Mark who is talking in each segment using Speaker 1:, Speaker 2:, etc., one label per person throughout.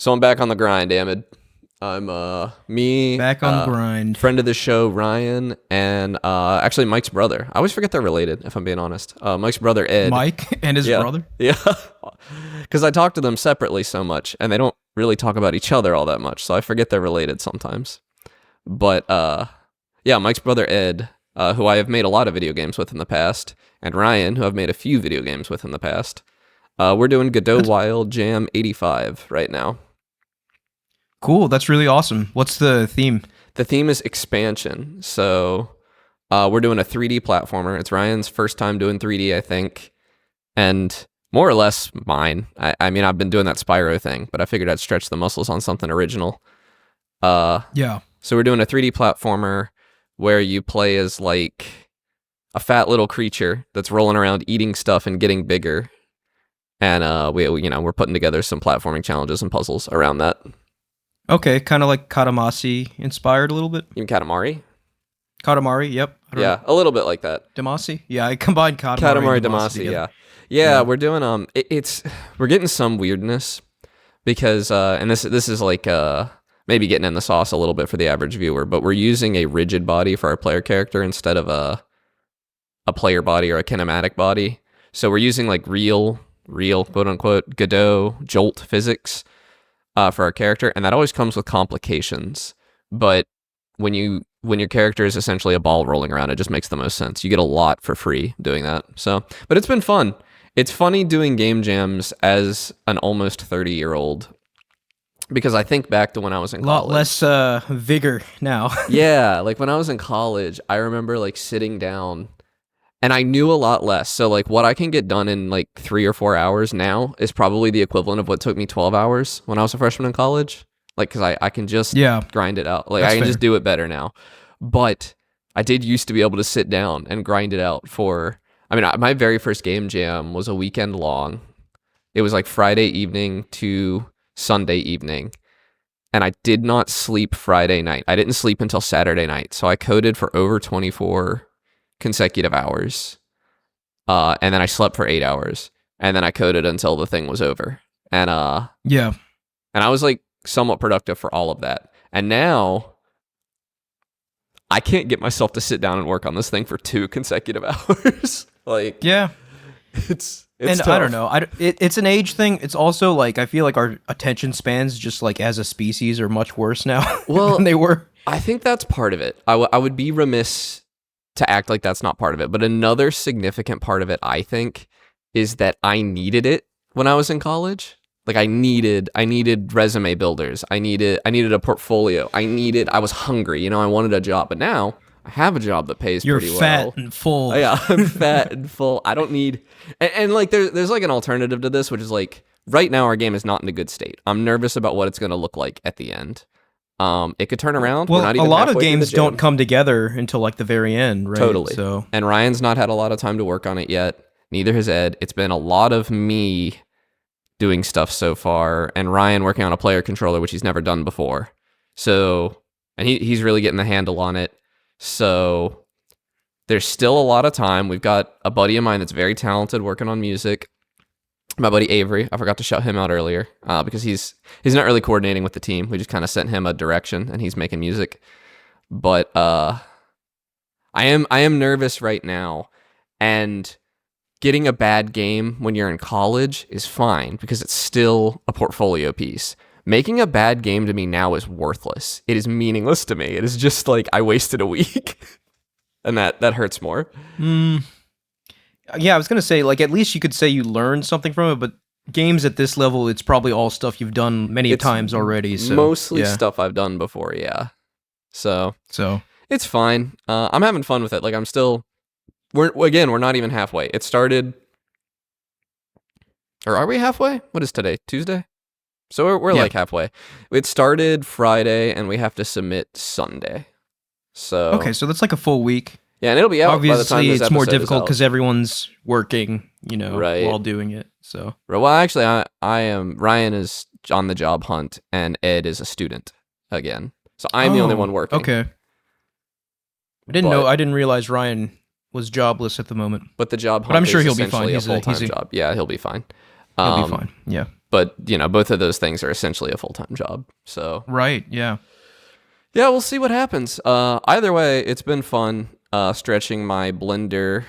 Speaker 1: So I'm back on the grind, Amid. I'm me
Speaker 2: back on the grind.
Speaker 1: Friend of the show, Ryan, and actually Mike's brother. I always forget they're related, if I'm being honest. Mike's brother, Ed.
Speaker 2: Mike and his brother?
Speaker 1: Yeah. Because I talk to them separately so much, and they don't really talk about each other all that much, so I forget they're related sometimes. But yeah, Mike's brother, Ed, who I have made a lot of video games with in the past, and Ryan, who I've made a few video games with in the past. We're doing Godot Wild Jam 85 right now.
Speaker 2: Cool, that's really awesome. What's the theme?
Speaker 1: The theme is expansion. So we're doing a 3D platformer. It's Ryan's first time doing 3D, I think, and more or less mine. I mean, I've been doing that Spyro thing, but I figured I'd stretch the muscles on something original.
Speaker 2: Yeah.
Speaker 1: So we're doing a 3D platformer where you play as like a fat little creature that's rolling around eating stuff and getting bigger. And we're putting together some platforming challenges and puzzles around that.
Speaker 2: Okay, kind of like Katamari inspired a little bit.
Speaker 1: You mean Katamari?
Speaker 2: Katamari, yep.
Speaker 1: Yeah, a little bit like that.
Speaker 2: Damacy? Yeah, I combined Katamari and
Speaker 1: Damacy, yeah. Yeah, we're doing we're getting some weirdness because and this is like maybe getting in the sauce a little bit for the average viewer, but we're using a rigid body for our player character instead of a player body or a kinematic body. So we're using like real quote unquote Godot jolt physics for our character, and that always comes with complications. But when your character is essentially a ball rolling around, it just makes the most sense. You get a lot for free doing that. So, but it's been fun. It's funny doing game jams as an almost 30-year-old because I think back to when I was in college.
Speaker 2: A lot less vigor now.
Speaker 1: Yeah, like when I was in college, I remember like sitting down and I knew a lot less. So like what I can get done in like 3 or 4 hours now is probably the equivalent of what took me 12 hours when I was a freshman in college. Like, because I can just grind it out. Like I can just do it better now. But I did used to be able to sit down and grind it out my very first game jam was a weekend long. It was like Friday evening to Sunday evening. And I did not sleep Friday night. I didn't sleep until Saturday night. So I coded for over 24 consecutive hours, and then I slept for 8 hours, and then I coded until the thing was over, and and I was like somewhat productive for all of that. And now I can't get myself to sit down and work on this thing for 2 consecutive hours. Like, yeah, it's and tough.
Speaker 2: I don't know. It's an age thing. It's also like I feel like our attention spans, just like as a species, are much worse now than they were.
Speaker 1: I think that's part of it. I would be remiss to act like that's not part of it. But another significant part of it, I think, is that I needed it when I was in college. Like I needed resume builders. I needed a portfolio. I was hungry, I wanted a job. But now I have a job that pays pretty well.
Speaker 2: You're fat and full.
Speaker 1: Oh, yeah, I'm fat and full. I don't need and like there's like an alternative to this, which is like right now our game is not in a good state. I'm nervous about what it's gonna look like at the end. It could turn around.
Speaker 2: Well, a lot of games don't come together until like the very end, right?
Speaker 1: Totally.
Speaker 2: So,
Speaker 1: and Ryan's not had a lot of time to work on it yet. Neither has Ed. It's been a lot of me doing stuff so far, and Ryan working on a player controller, which he's never done before. So, and he's really getting the handle on it. So, there's still a lot of time. We've got a buddy of mine that's very talented working on music. My buddy Avery, I forgot to shout him out earlier because he's not really coordinating with the team. We just kind of sent him a direction, and he's making music. But I am nervous right now, and getting a bad game when you're in college is fine because it's still a portfolio piece. Making a bad game to me now is worthless. It is meaningless to me. It is just like I wasted a week, and that hurts more.
Speaker 2: Yeah, I was going to say, like, at least you could say you learned something from it, but games at this level, it's probably all stuff you've done many times already. So,
Speaker 1: mostly stuff I've done before, yeah. So it's fine. I'm having fun with it. Like, we're not even halfway. It started, or are we halfway? What is today? Tuesday? So we're like halfway. It started Friday, and we have to submit Sunday. So
Speaker 2: okay, so that's like a full week.
Speaker 1: Yeah, and it'll be out
Speaker 2: obviously
Speaker 1: by the time this
Speaker 2: it's more difficult
Speaker 1: because
Speaker 2: everyone's working,
Speaker 1: right,
Speaker 2: while doing it. So
Speaker 1: well, actually, I am. Ryan is on the job hunt, and Ed is a student again. So I'm the only one working.
Speaker 2: Okay. I didn't realize Ryan was jobless at the moment.
Speaker 1: But the job hunt
Speaker 2: but I'm sure
Speaker 1: is
Speaker 2: he'll be fine.
Speaker 1: He's a full-time job. Yeah, he'll be fine.
Speaker 2: He'll be fine. Yeah.
Speaker 1: But, both of those things are essentially a full-time job. So
Speaker 2: Right, yeah.
Speaker 1: yeah, we'll see what happens. Either way, it's been fun stretching my Blender.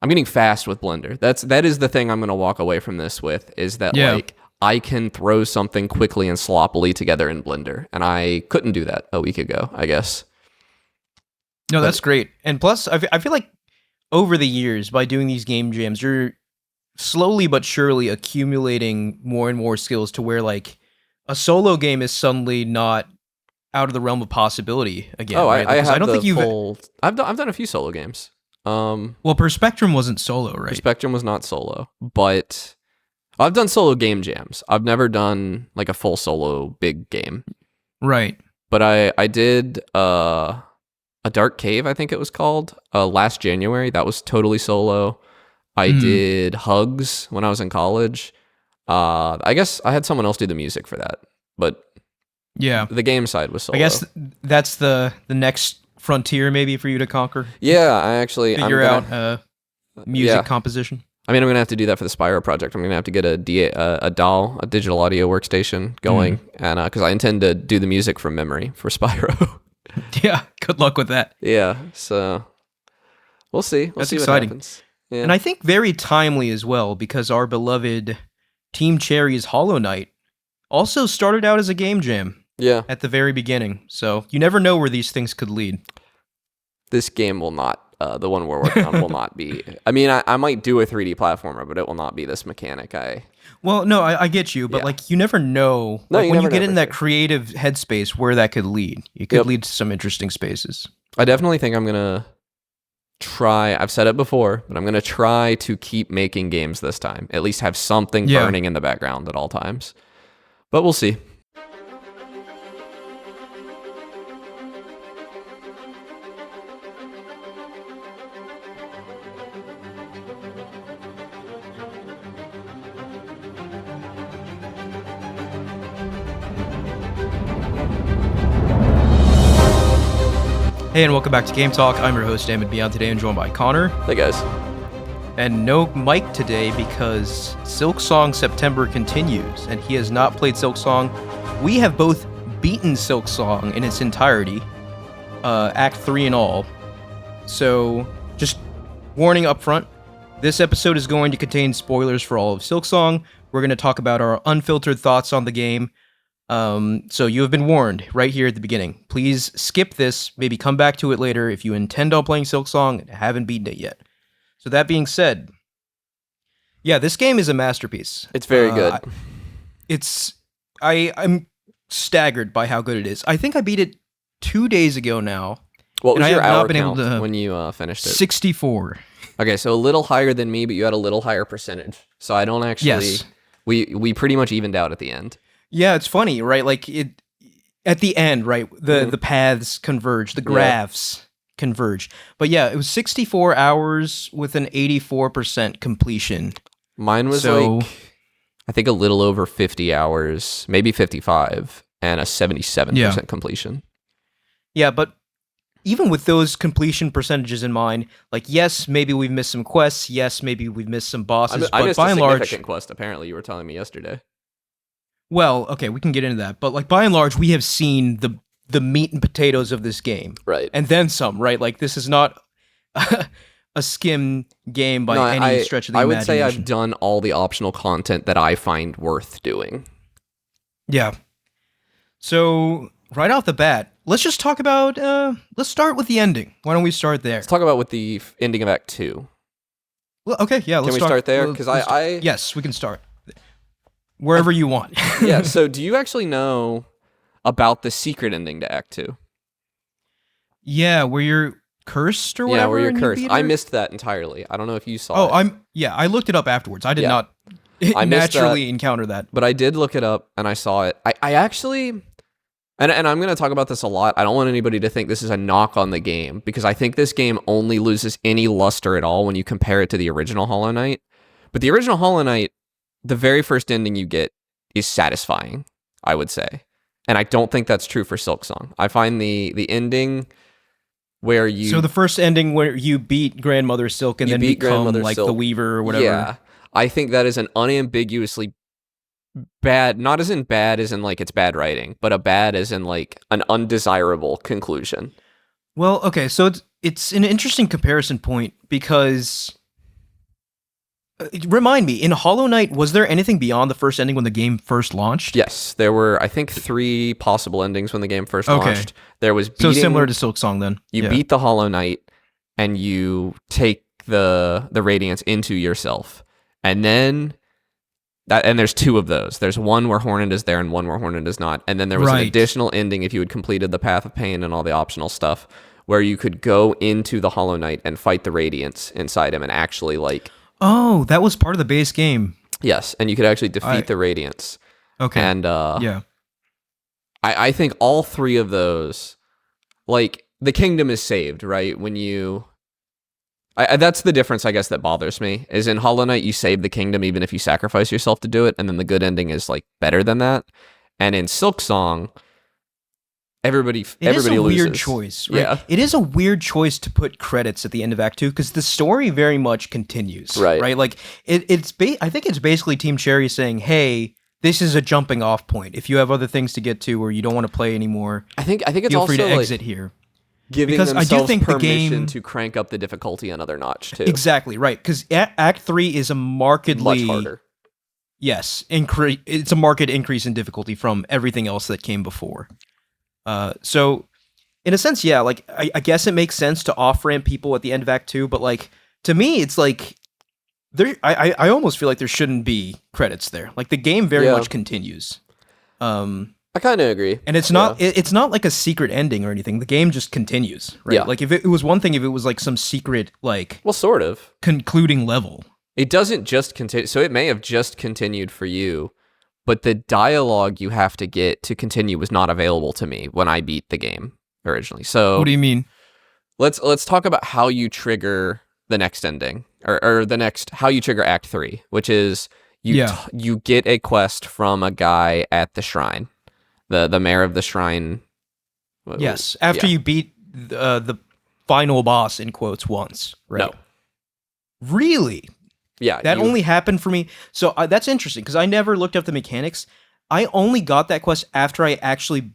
Speaker 1: I'm getting fast with Blender. That is the thing I'm going to walk away from this with, is that like I can throw something quickly and sloppily together in Blender, and I couldn't do that a week ago, I guess.
Speaker 2: No, that's great. And plus, I feel like over the years, by doing these game jams, you're slowly but surely accumulating more and more skills to where like a solo game is suddenly not out of the realm of possibility again.
Speaker 1: Oh,
Speaker 2: right?
Speaker 1: I
Speaker 2: don't think
Speaker 1: I've done a few solo games.
Speaker 2: Well, Perspectrum wasn't solo, right?
Speaker 1: Spectrum was not solo, but I've done solo game jams. I've never done like a full solo big game.
Speaker 2: Right.
Speaker 1: But I did a Dark Cave, I think it was called, last January. That was totally solo. I did Hugs when I was in college. I guess I had someone else do the music for that, but
Speaker 2: yeah,
Speaker 1: the game side was solo.
Speaker 2: I guess that's the next frontier maybe for you to conquer.
Speaker 1: Yeah, I actually
Speaker 2: figure out music composition.
Speaker 1: I mean, I'm gonna have to do that for the Spyro project. I'm gonna have to get a DAW, a digital audio workstation going, and because I intend to do the music from memory for Spyro.
Speaker 2: Yeah, good luck with that.
Speaker 1: Yeah, so we'll see.
Speaker 2: That's
Speaker 1: see
Speaker 2: exciting.
Speaker 1: What happens. Yeah.
Speaker 2: And I think very timely as well, because our beloved Team Cherry's Hollow Knight also started out as a game jam.
Speaker 1: Yeah.
Speaker 2: At the very beginning. So you never know where these things could lead.
Speaker 1: This game will not, the one we're working on will not be. I mean, I might do a 3D platformer, but it will not be this mechanic.
Speaker 2: Well, no, I get you, but like you never know.
Speaker 1: No,
Speaker 2: like, when you get in that creative headspace where that could lead. It could lead to some interesting spaces.
Speaker 1: I definitely think I'm going to try, I've said it before, but I'm going to try to keep making games this time. At least have something burning in the background at all times. But we'll see.
Speaker 2: Hey, and welcome back to Game Talk. I'm your host, Damon Beyond. Today I'm joined by Connor.
Speaker 1: Hey, guys.
Speaker 2: And no Mike today because Silksong September continues, and he has not played Silksong. We have both beaten Silksong in its entirety, Act 3 and all. So, just warning up front, this episode is going to contain spoilers for all of Silksong. We're going to talk about our unfiltered thoughts on the game. So you have been warned right here at the beginning. Please skip this, maybe come back to it later if you intend on playing Silksong and haven't beaten it yet. So that being said, yeah, this game is a masterpiece.
Speaker 1: It's very good.
Speaker 2: I'm staggered by how good it is. I think I beat it 2 days ago now.
Speaker 1: What was your hour count when you finished it?
Speaker 2: 64.
Speaker 1: Okay, so a little higher than me, but you had a little higher percentage. So I don't actually...
Speaker 2: Yes.
Speaker 1: We pretty much evened out at the end.
Speaker 2: Yeah, it's funny, right? Like it at the end, right? The paths converge, the graphs converge. But yeah, it was 64 hours with an 84% completion.
Speaker 1: Mine was like, I think a little over 50 hours, maybe 55, and a 77% completion.
Speaker 2: Yeah, but even with those completion percentages in mind, like, yes, maybe we've missed some quests. Yes, maybe we've missed some bosses.
Speaker 1: I
Speaker 2: but
Speaker 1: missed
Speaker 2: by
Speaker 1: a
Speaker 2: and large,
Speaker 1: significant quest, apparently. You were telling me yesterday.
Speaker 2: Well, okay, we can get into that. But like by and large, we have seen the meat and potatoes of this game.
Speaker 1: Right.
Speaker 2: And then some, right? Like this is not a skim game by any stretch of the imagination.
Speaker 1: I would say I've done all the optional content that I find worth doing.
Speaker 2: Yeah. So right off the bat, let's just talk about, let's start with the ending. Why don't we start there?
Speaker 1: Let's talk about with the ending of Act 2.
Speaker 2: Well, okay, yeah,
Speaker 1: Can we start there? Because
Speaker 2: yes, we can start. Wherever you want.
Speaker 1: Yeah, so do you actually know about the secret ending to Act 2?
Speaker 2: Yeah, where you're cursed or whatever?
Speaker 1: Yeah, where you're cursed. I missed that entirely. I don't know if you saw it.
Speaker 2: I looked it up afterwards. I did not naturally encounter that.
Speaker 1: But I did look it up, and I saw it. I actually... And I'm going to talk about this a lot. I don't want anybody to think this is a knock on the game, because I think this game only loses any luster at all when you compare it to the original Hollow Knight. But the original Hollow Knight, the very first ending you get is satisfying, I would say. And I don't think that's true for Silksong. I find the ending where you...
Speaker 2: So the first ending where you beat Grandmother Silk and then become like the Weaver or whatever.
Speaker 1: Yeah. I think that is an unambiguously bad, not as in bad as in like it's bad writing, but a bad as in like an undesirable conclusion.
Speaker 2: Well, okay, so it's an interesting comparison point because remind me, in Hollow Knight, was there anything beyond the first ending when the game first launched?
Speaker 1: Yes, there were, I think, 3 possible endings when the game first launched. There was
Speaker 2: so similar to Silksong then.
Speaker 1: You beat the Hollow Knight, and you take the Radiance into yourself, and then there's 2 of those. There's one where Hornet is there, and one where Hornet is not. And then there was an additional ending if you had completed the Path of Pain and all the optional stuff, where you could go into the Hollow Knight and fight the Radiance inside him, and actually like.
Speaker 2: Oh, that was part of the base game.
Speaker 1: Yes, and you could actually defeat the Radiance.
Speaker 2: Okay.
Speaker 1: And
Speaker 2: yeah.
Speaker 1: I think all 3 of those, like, the kingdom is saved, right? When you... that's the difference, I guess, that bothers me, is in Hollow Knight, you save the kingdom even if you sacrifice yourself to do it, and then the good ending is, like, better than that. And in Silksong, everybody loses.
Speaker 2: It is a weird choice, right?
Speaker 1: Yeah.
Speaker 2: It is a weird choice to put credits at the end of Act 2 because the story very much continues, right? Like I think it's basically Team Cherry saying, "Hey, this is a jumping off point. If you have other things to get to or you don't want to play anymore,
Speaker 1: I think it's
Speaker 2: feel
Speaker 1: also
Speaker 2: free to
Speaker 1: like
Speaker 2: exit here."
Speaker 1: Giving
Speaker 2: because
Speaker 1: themselves
Speaker 2: I do think
Speaker 1: permission
Speaker 2: the game
Speaker 1: to crank up the difficulty another notch too.
Speaker 2: Exactly right, because Act 3 is a markedly
Speaker 1: much harder.
Speaker 2: Yes, it's a marked increase in difficulty from everything else that came before. So, in a sense, yeah, like, I guess it makes sense to off-ramp people at the end of Act 2, but, like, to me, it's like, I almost feel like there shouldn't be credits there. Like, the game very much continues.
Speaker 1: I kind of agree.
Speaker 2: And it's not it's not like a secret ending or anything. The game just continues, right?
Speaker 1: Yeah.
Speaker 2: Like, if it was one thing if it was, like, some secret, like...
Speaker 1: Well, sort of.
Speaker 2: Concluding level.
Speaker 1: It doesn't just continue, so it may have just continued for you, but the dialogue you have to get to continue was not available to me when I beat the game originally. So
Speaker 2: what do you mean?
Speaker 1: Let's talk about how you trigger the next ending, or the next how you trigger Act 3, which is you get a quest from a guy at the shrine, the mayor of the shrine.
Speaker 2: Yes, after you beat the final boss in quotes once, right?
Speaker 1: No.
Speaker 2: Really?
Speaker 1: Yeah,
Speaker 2: that only happened for me. So that's interesting because I never looked up the mechanics. I only got that quest after I actually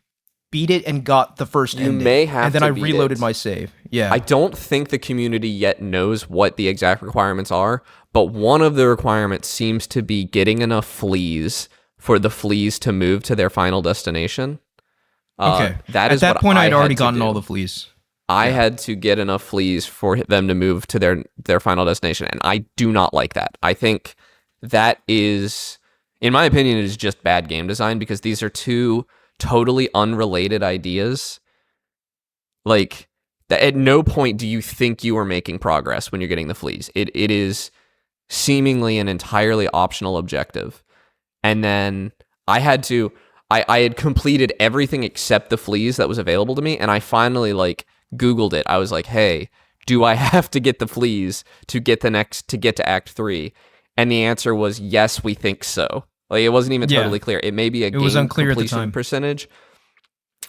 Speaker 2: beat it and got the first ending.
Speaker 1: May have
Speaker 2: and then
Speaker 1: to
Speaker 2: I
Speaker 1: beat
Speaker 2: reloaded
Speaker 1: it.
Speaker 2: my save. Yeah.
Speaker 1: I don't think the community yet knows what the exact requirements are, but one of the requirements seems to be getting enough fleas for the fleas to move to their final destination.
Speaker 2: Okay.
Speaker 1: That is
Speaker 2: at that
Speaker 1: what
Speaker 2: point,
Speaker 1: I
Speaker 2: I'd
Speaker 1: had
Speaker 2: already
Speaker 1: to
Speaker 2: gotten
Speaker 1: do.
Speaker 2: all the fleas.
Speaker 1: I had to get enough fleas for them to move to their final destination, and I do not like that. I think that is, in my opinion, it is just bad game design because these are 2 totally unrelated ideas. Like, at no point do you think you are making progress when you're getting the fleas. It is seemingly an entirely optional objective. And then I had completed everything except the fleas that was available to me, and I finally, like, Googled it. I was like, hey, do I have to get the fleas to get to Act 3? And the answer was, yes, we think so. Like, it wasn't even totally clear. It may be a game completion percentage.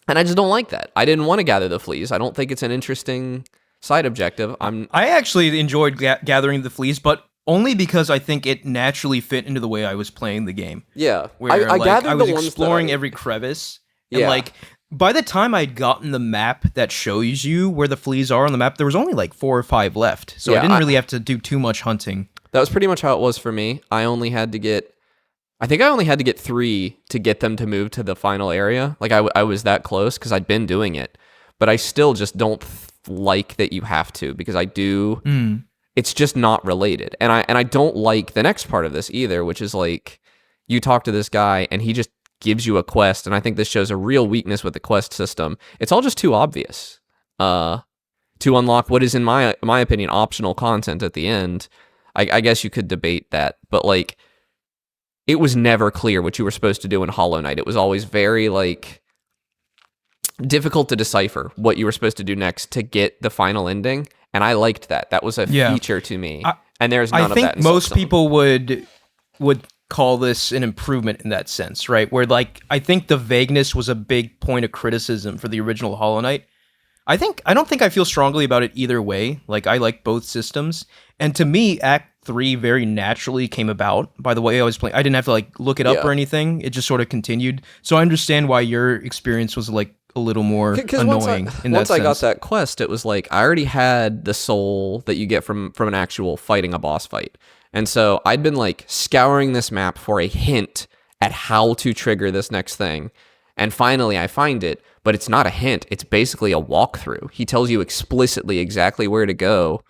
Speaker 1: And I just don't like that. I didn't want to gather the fleas. I don't think it's an interesting side objective.
Speaker 2: I actually enjoyed gathering the fleas, but only because I think it naturally fit into the way I was playing the game.
Speaker 1: Yeah.
Speaker 2: Where I gathered I was exploring every crevice. And like, by the time I'd gotten the map that shows you where the fleas are on the map, there was only like 4 or 5 left. So I didn't really have to do too much hunting.
Speaker 1: That was pretty much how it was for me. I only had to get 3 to get them to move to the final area. Like, I was that close because I'd been doing it. But I still just don't like that you have to, because I do... It's just not related. And I don't like the next part of this either, which is like, you talk to this guy and he just gives you a quest, and I think this shows a real weakness with the quest system. It's all just too obvious to unlock what is, in my opinion, optional content at the end. I guess you could debate that, but like, it was never clear what you were supposed to do in Hollow Knight. It was always very like difficult to decipher what you were supposed to do next to get the final ending, and I liked that. That was a feature to me, and there's none of that. I think
Speaker 2: most people would call this an improvement in that sense, right? Where, like, I think the vagueness was a big point of criticism for the original Hollow Knight. I don't think I feel strongly about it either way. Like, I like both systems. And to me, Act 3 very naturally came about by the way I was playing. I didn't have to like look it up or anything. It just sort of continued. So I understand why your experience was like a little more annoying in that sense.
Speaker 1: Once I got that quest, it was like I already had the soul that you get from an actual fighting a boss fight. And so I'd been like scouring this map for a hint at how to trigger this next thing. And finally I find it, but it's not a hint. It's basically a walkthrough. He tells you explicitly exactly where to go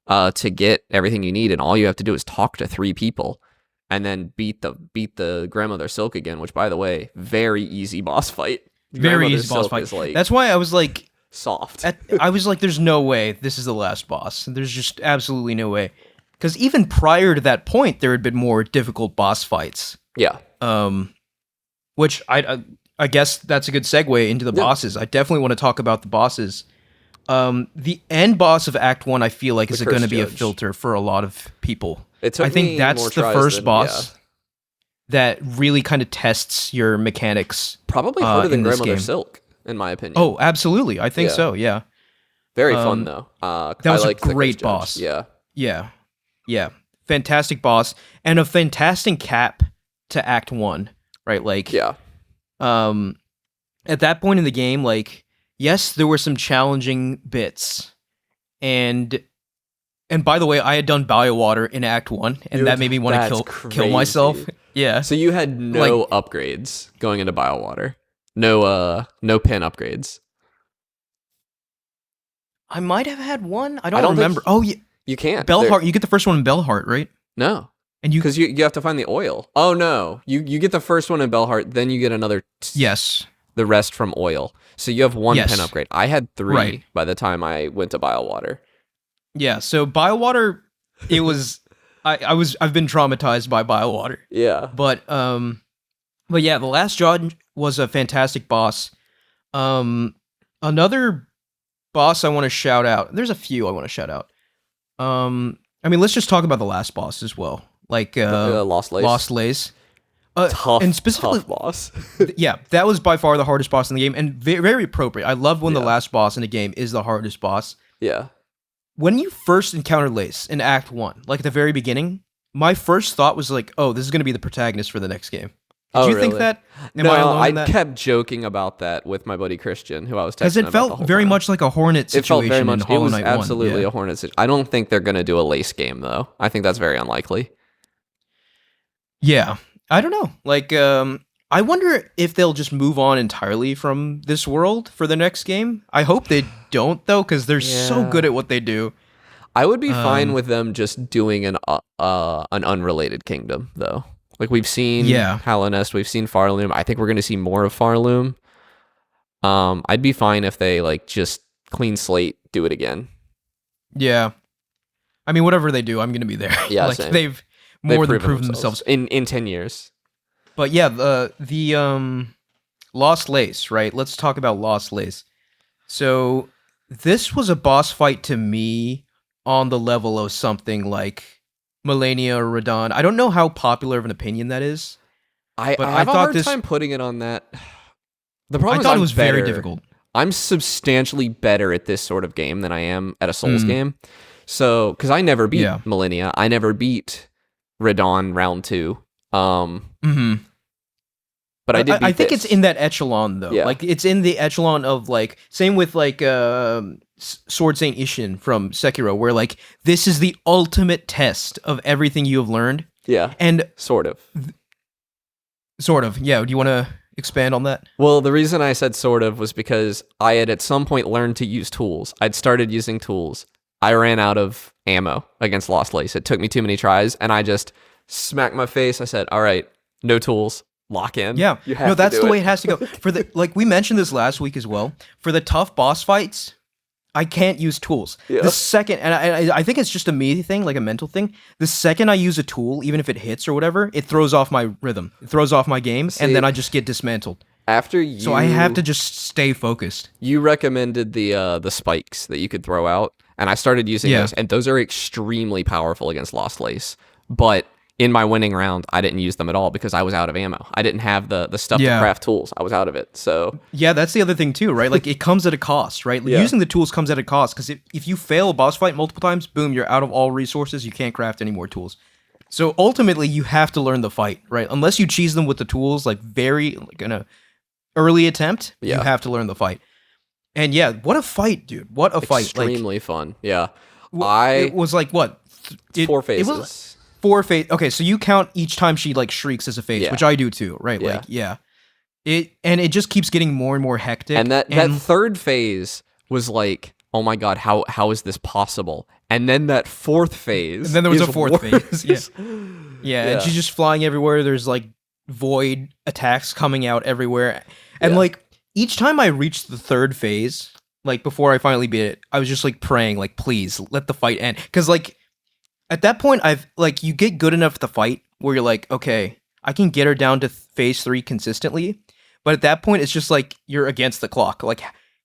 Speaker 1: to get everything you need. And all you have to do is talk to 3 people and then beat the grandmother Silk again, which by the way, very easy boss fight.
Speaker 2: Very easy boss fight. Like, that's why I was like
Speaker 1: soft.
Speaker 2: I was like, there's no way this is the last boss. There's just absolutely no way. Because even prior to that point, there had been more difficult boss fights.
Speaker 1: Yeah.
Speaker 2: Which I guess that's a good segue into the bosses. I definitely want to talk about the bosses. The end boss of Act 1, I feel like, is going to be a filter for a lot of people. I think that's the first boss that really kind of tests your mechanics.
Speaker 1: Probably harder than Grandmother Silk, in my opinion.
Speaker 2: Oh, absolutely. I think so, yeah.
Speaker 1: Very fun, though.
Speaker 2: That was a great boss. Yeah. Fantastic boss. And a fantastic cap to Act 1, right? Like, at that point in the game, like, yes, there were some challenging bits. And by the way, I had done Biowater in Act 1, and that made me want to kill myself. Yeah.
Speaker 1: So you had no upgrades going into Biowater. No pin upgrades.
Speaker 2: I might have had one. I don't remember. Oh, yeah.
Speaker 1: You can't.
Speaker 2: Bellheart, you get the first one in Bellheart, right?
Speaker 1: No. Because you have to find the oil. Oh, no. You get the first one in Bellheart, then you get another...
Speaker 2: Yes.
Speaker 1: The rest from oil. So you have one pen upgrade. I had 3 by the time I went to Biowater.
Speaker 2: Yeah, so Biowater, it was... I've been traumatized by Biowater.
Speaker 1: Yeah.
Speaker 2: But yeah, the last judge was a fantastic boss. Another boss I want to shout out. There's a few I want to shout out. I mean, let's just talk about the last boss as well. Like
Speaker 1: Lost Lace.
Speaker 2: Lost Lace.
Speaker 1: Tough,
Speaker 2: and specifically,
Speaker 1: tough boss.
Speaker 2: Yeah, that was by far the hardest boss in the game, and very, very appropriate. I love when the last boss in a game is the hardest boss.
Speaker 1: Yeah.
Speaker 2: When you first encounter Lace in Act 1, like at the very beginning, my first thought was like, oh, this is going to be the protagonist for the next game. Did you think that?
Speaker 1: Am I alone in that? Kept joking about that with my buddy Christian, who I was texting
Speaker 2: because it felt very much like a Hornet situation.
Speaker 1: It felt very much.
Speaker 2: In Hollow Knight 1.
Speaker 1: It was absolutely a Hornet situation. I don't think they're going to do a Lace game though. I think that's very unlikely.
Speaker 2: Yeah, I don't know. Like, I wonder if they'll just move on entirely from this world for the next game. I hope they don't though, because they're so good at what they do.
Speaker 1: I would be fine with them just doing an unrelated kingdom though. Like we've seen Hallow Nest, we've seen Farloom. I think we're going to see more of Farloom. I'd be fine if they like just clean slate, do it again.
Speaker 2: Yeah. I mean, whatever they do, I'm going to be there.
Speaker 1: Yeah,
Speaker 2: like
Speaker 1: same.
Speaker 2: they've more than proven themselves
Speaker 1: in 10 years.
Speaker 2: But yeah, the Lost Lace, right? Let's talk about Lost Lace. So this was a boss fight to me on the level of something like Melania or Radon. I don't know how popular of an opinion that is.
Speaker 1: I have a hard time putting it on that. The problem is I thought it was very difficult. I'm substantially better at this sort of game than I am at a Souls game. So, because I never beat Millennia, I never beat Radon round 2. But I did. I
Speaker 2: think it's in that echelon though. Yeah. Like it's in the echelon of like same with like Sword Saint Ishin from Sekiro, where like this is the ultimate test of everything you have learned.
Speaker 1: Yeah,
Speaker 2: and
Speaker 1: sort of.
Speaker 2: Yeah. Do you want to expand on that?
Speaker 1: Well, the reason I said sort of was because I had at some point learned to use tools. I'd started using tools. I ran out of ammo against Lost Lace. It took me too many tries, and I just smacked my face. I said, "All right, no tools. Lock in."
Speaker 2: Yeah, that's the way it has to go. For the like we mentioned this last week as well. For the tough boss fights, I can't use tools. Yeah. The second, and I think it's just a me thing, like a mental thing. The second I use a tool, even if it hits or whatever, it throws off my rhythm. It throws off my game, and then I just get dismantled. So I have to just stay focused.
Speaker 1: You recommended the spikes that you could throw out, and I started using those, and those are extremely powerful against Lost Lace. But in my winning round, I didn't use them at all because I was out of ammo. I didn't have the stuff to craft tools. I was out of it. So
Speaker 2: yeah, that's the other thing too, right? Like it comes at a cost, right?
Speaker 1: Yeah.
Speaker 2: Using the tools comes at a cost because if you fail a boss fight multiple times, boom, you're out of all resources. You can't craft any more tools. So ultimately, you have to learn the fight, right? Unless you cheese them with the tools, like in a early attempt, you have to learn the fight. And yeah, what a fight, dude! What a fight!
Speaker 1: Extremely fun. Yeah,
Speaker 2: it was like what?
Speaker 1: 4 phases.
Speaker 2: It was 4 phase. Okay, so you count each time she like shrieks as a phase, which I do too, right?
Speaker 1: Yeah.
Speaker 2: Like it just keeps getting more and more hectic.
Speaker 1: And that third phase was like, oh my god, how is this possible? And then that fourth phase.
Speaker 2: And then there was a fourth
Speaker 1: worse.
Speaker 2: phase. Yeah, and she's just flying everywhere. There's like void attacks coming out everywhere. And like each time I reached the third phase, like before I finally beat it, I was just like praying, like, please let the fight end. Because like at that point, you get good enough at the fight where you're like, okay, I can get her down to phase 3 consistently. But at that point, it's just like you're against the clock. Like,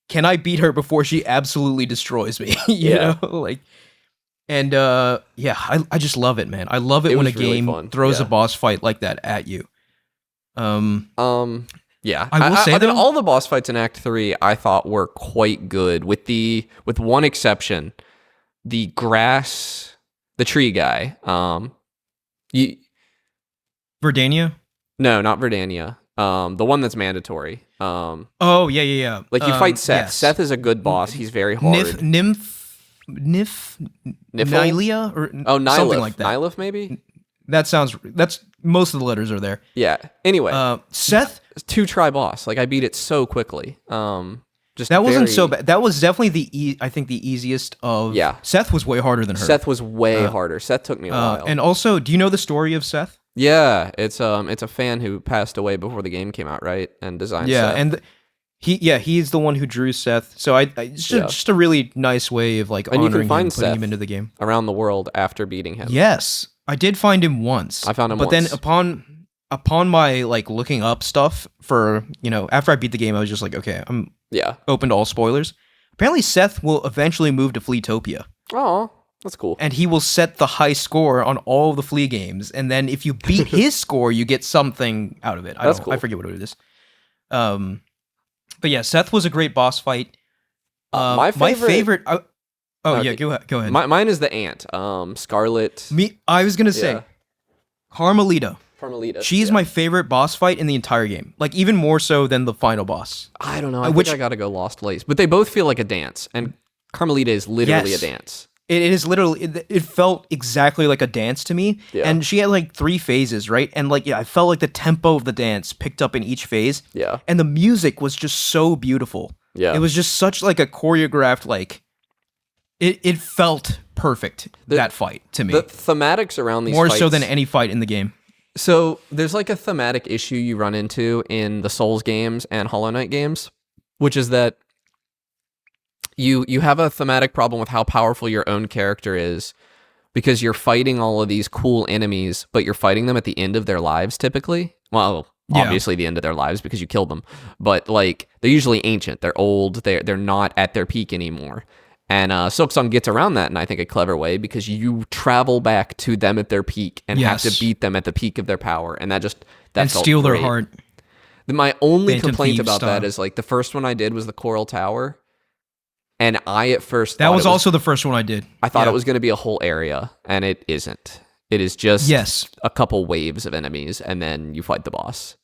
Speaker 2: can I beat her before she absolutely destroys me? you know, like. And I just love it, man. I love it when a game throws a boss fight like that at you.
Speaker 1: Yeah,
Speaker 2: I will say though,
Speaker 1: all the boss fights in Act 3 I thought were quite good, with one exception, the tree guy.
Speaker 2: Verdania?
Speaker 1: No, not Verdania. The one that's mandatory.
Speaker 2: Oh yeah.
Speaker 1: Like you fight Seth.
Speaker 2: Yes.
Speaker 1: Seth is a good boss. He's very hard.
Speaker 2: Nylia or something like that.
Speaker 1: Nylith maybe.
Speaker 2: That's most of the letters are there.
Speaker 1: Yeah. Anyway,
Speaker 2: Seth
Speaker 1: 2-try boss. Like I beat it so quickly.
Speaker 2: Wasn't so bad. That was definitely I think the easiest of.
Speaker 1: Yeah.
Speaker 2: Seth was way harder than her.
Speaker 1: Seth was way harder. Seth took me a while.
Speaker 2: And also, do you know the story of Seth?
Speaker 1: Yeah, it's a fan who passed away before the game came out, right? And designed.
Speaker 2: Yeah,
Speaker 1: Seth.
Speaker 2: and he's the one who drew Seth. So it's just a really nice way of like honoring him, putting him into the game
Speaker 1: around the world after beating him.
Speaker 2: Yes, I did find him once.
Speaker 1: I found him,
Speaker 2: but
Speaker 1: once.
Speaker 2: then upon my like looking up stuff for after I beat the game, I was just like, okay, I'm open to all spoilers. Apparently, Seth will eventually move to Fleetopia.
Speaker 1: Oh. That's cool.
Speaker 2: And he will set the high score on all the Flea games, and then if you beat his score, you get something out of it.
Speaker 1: Cool.
Speaker 2: I forget what it is. But yeah, Seth was a great boss fight. My favorite. Go ahead.
Speaker 1: Mine is the ant. Scarlet.
Speaker 2: I was gonna say, Carmelita. She's my favorite boss fight in the entire game. Like even more so than the final boss.
Speaker 1: I don't know. I think I gotta go Lost Lace, but they both feel like a dance, and Carmelita is literally a dance.
Speaker 2: It is literally, it felt exactly like a dance to me. Yeah. And she had like 3 phases, right? And like, I felt like the tempo of the dance picked up in each phase.
Speaker 1: Yeah.
Speaker 2: And the music was just so beautiful.
Speaker 1: Yeah.
Speaker 2: It was just such like a choreographed, like, it felt perfect, that fight to me.
Speaker 1: The thematics around these
Speaker 2: more
Speaker 1: fights,
Speaker 2: so than any fight in the game.
Speaker 1: So there's like a thematic issue you run into in the Souls games and Hollow Knight games, which is that you have a thematic problem with how powerful your own character is, because you're fighting all of these cool enemies, but you're fighting them at the end of their lives typically. Well, obviously the end of their lives because you killed them, but like they're usually ancient, they're old, they're not at their peak anymore. And Silksong gets around that in, I think, a clever way, because you travel back to them at their peak and have to beat them at the peak of their power, and that felt
Speaker 2: steal
Speaker 1: great.
Speaker 2: their heart.
Speaker 1: My only
Speaker 2: Phantom
Speaker 1: complaint
Speaker 2: Thieves
Speaker 1: about
Speaker 2: style.
Speaker 1: that is like the first one I did was the Coral Tower. And I at first
Speaker 2: that was also the first one I did.
Speaker 1: I thought it was going to be a whole area, and it isn't. It is just a couple waves of enemies, and then you fight the boss.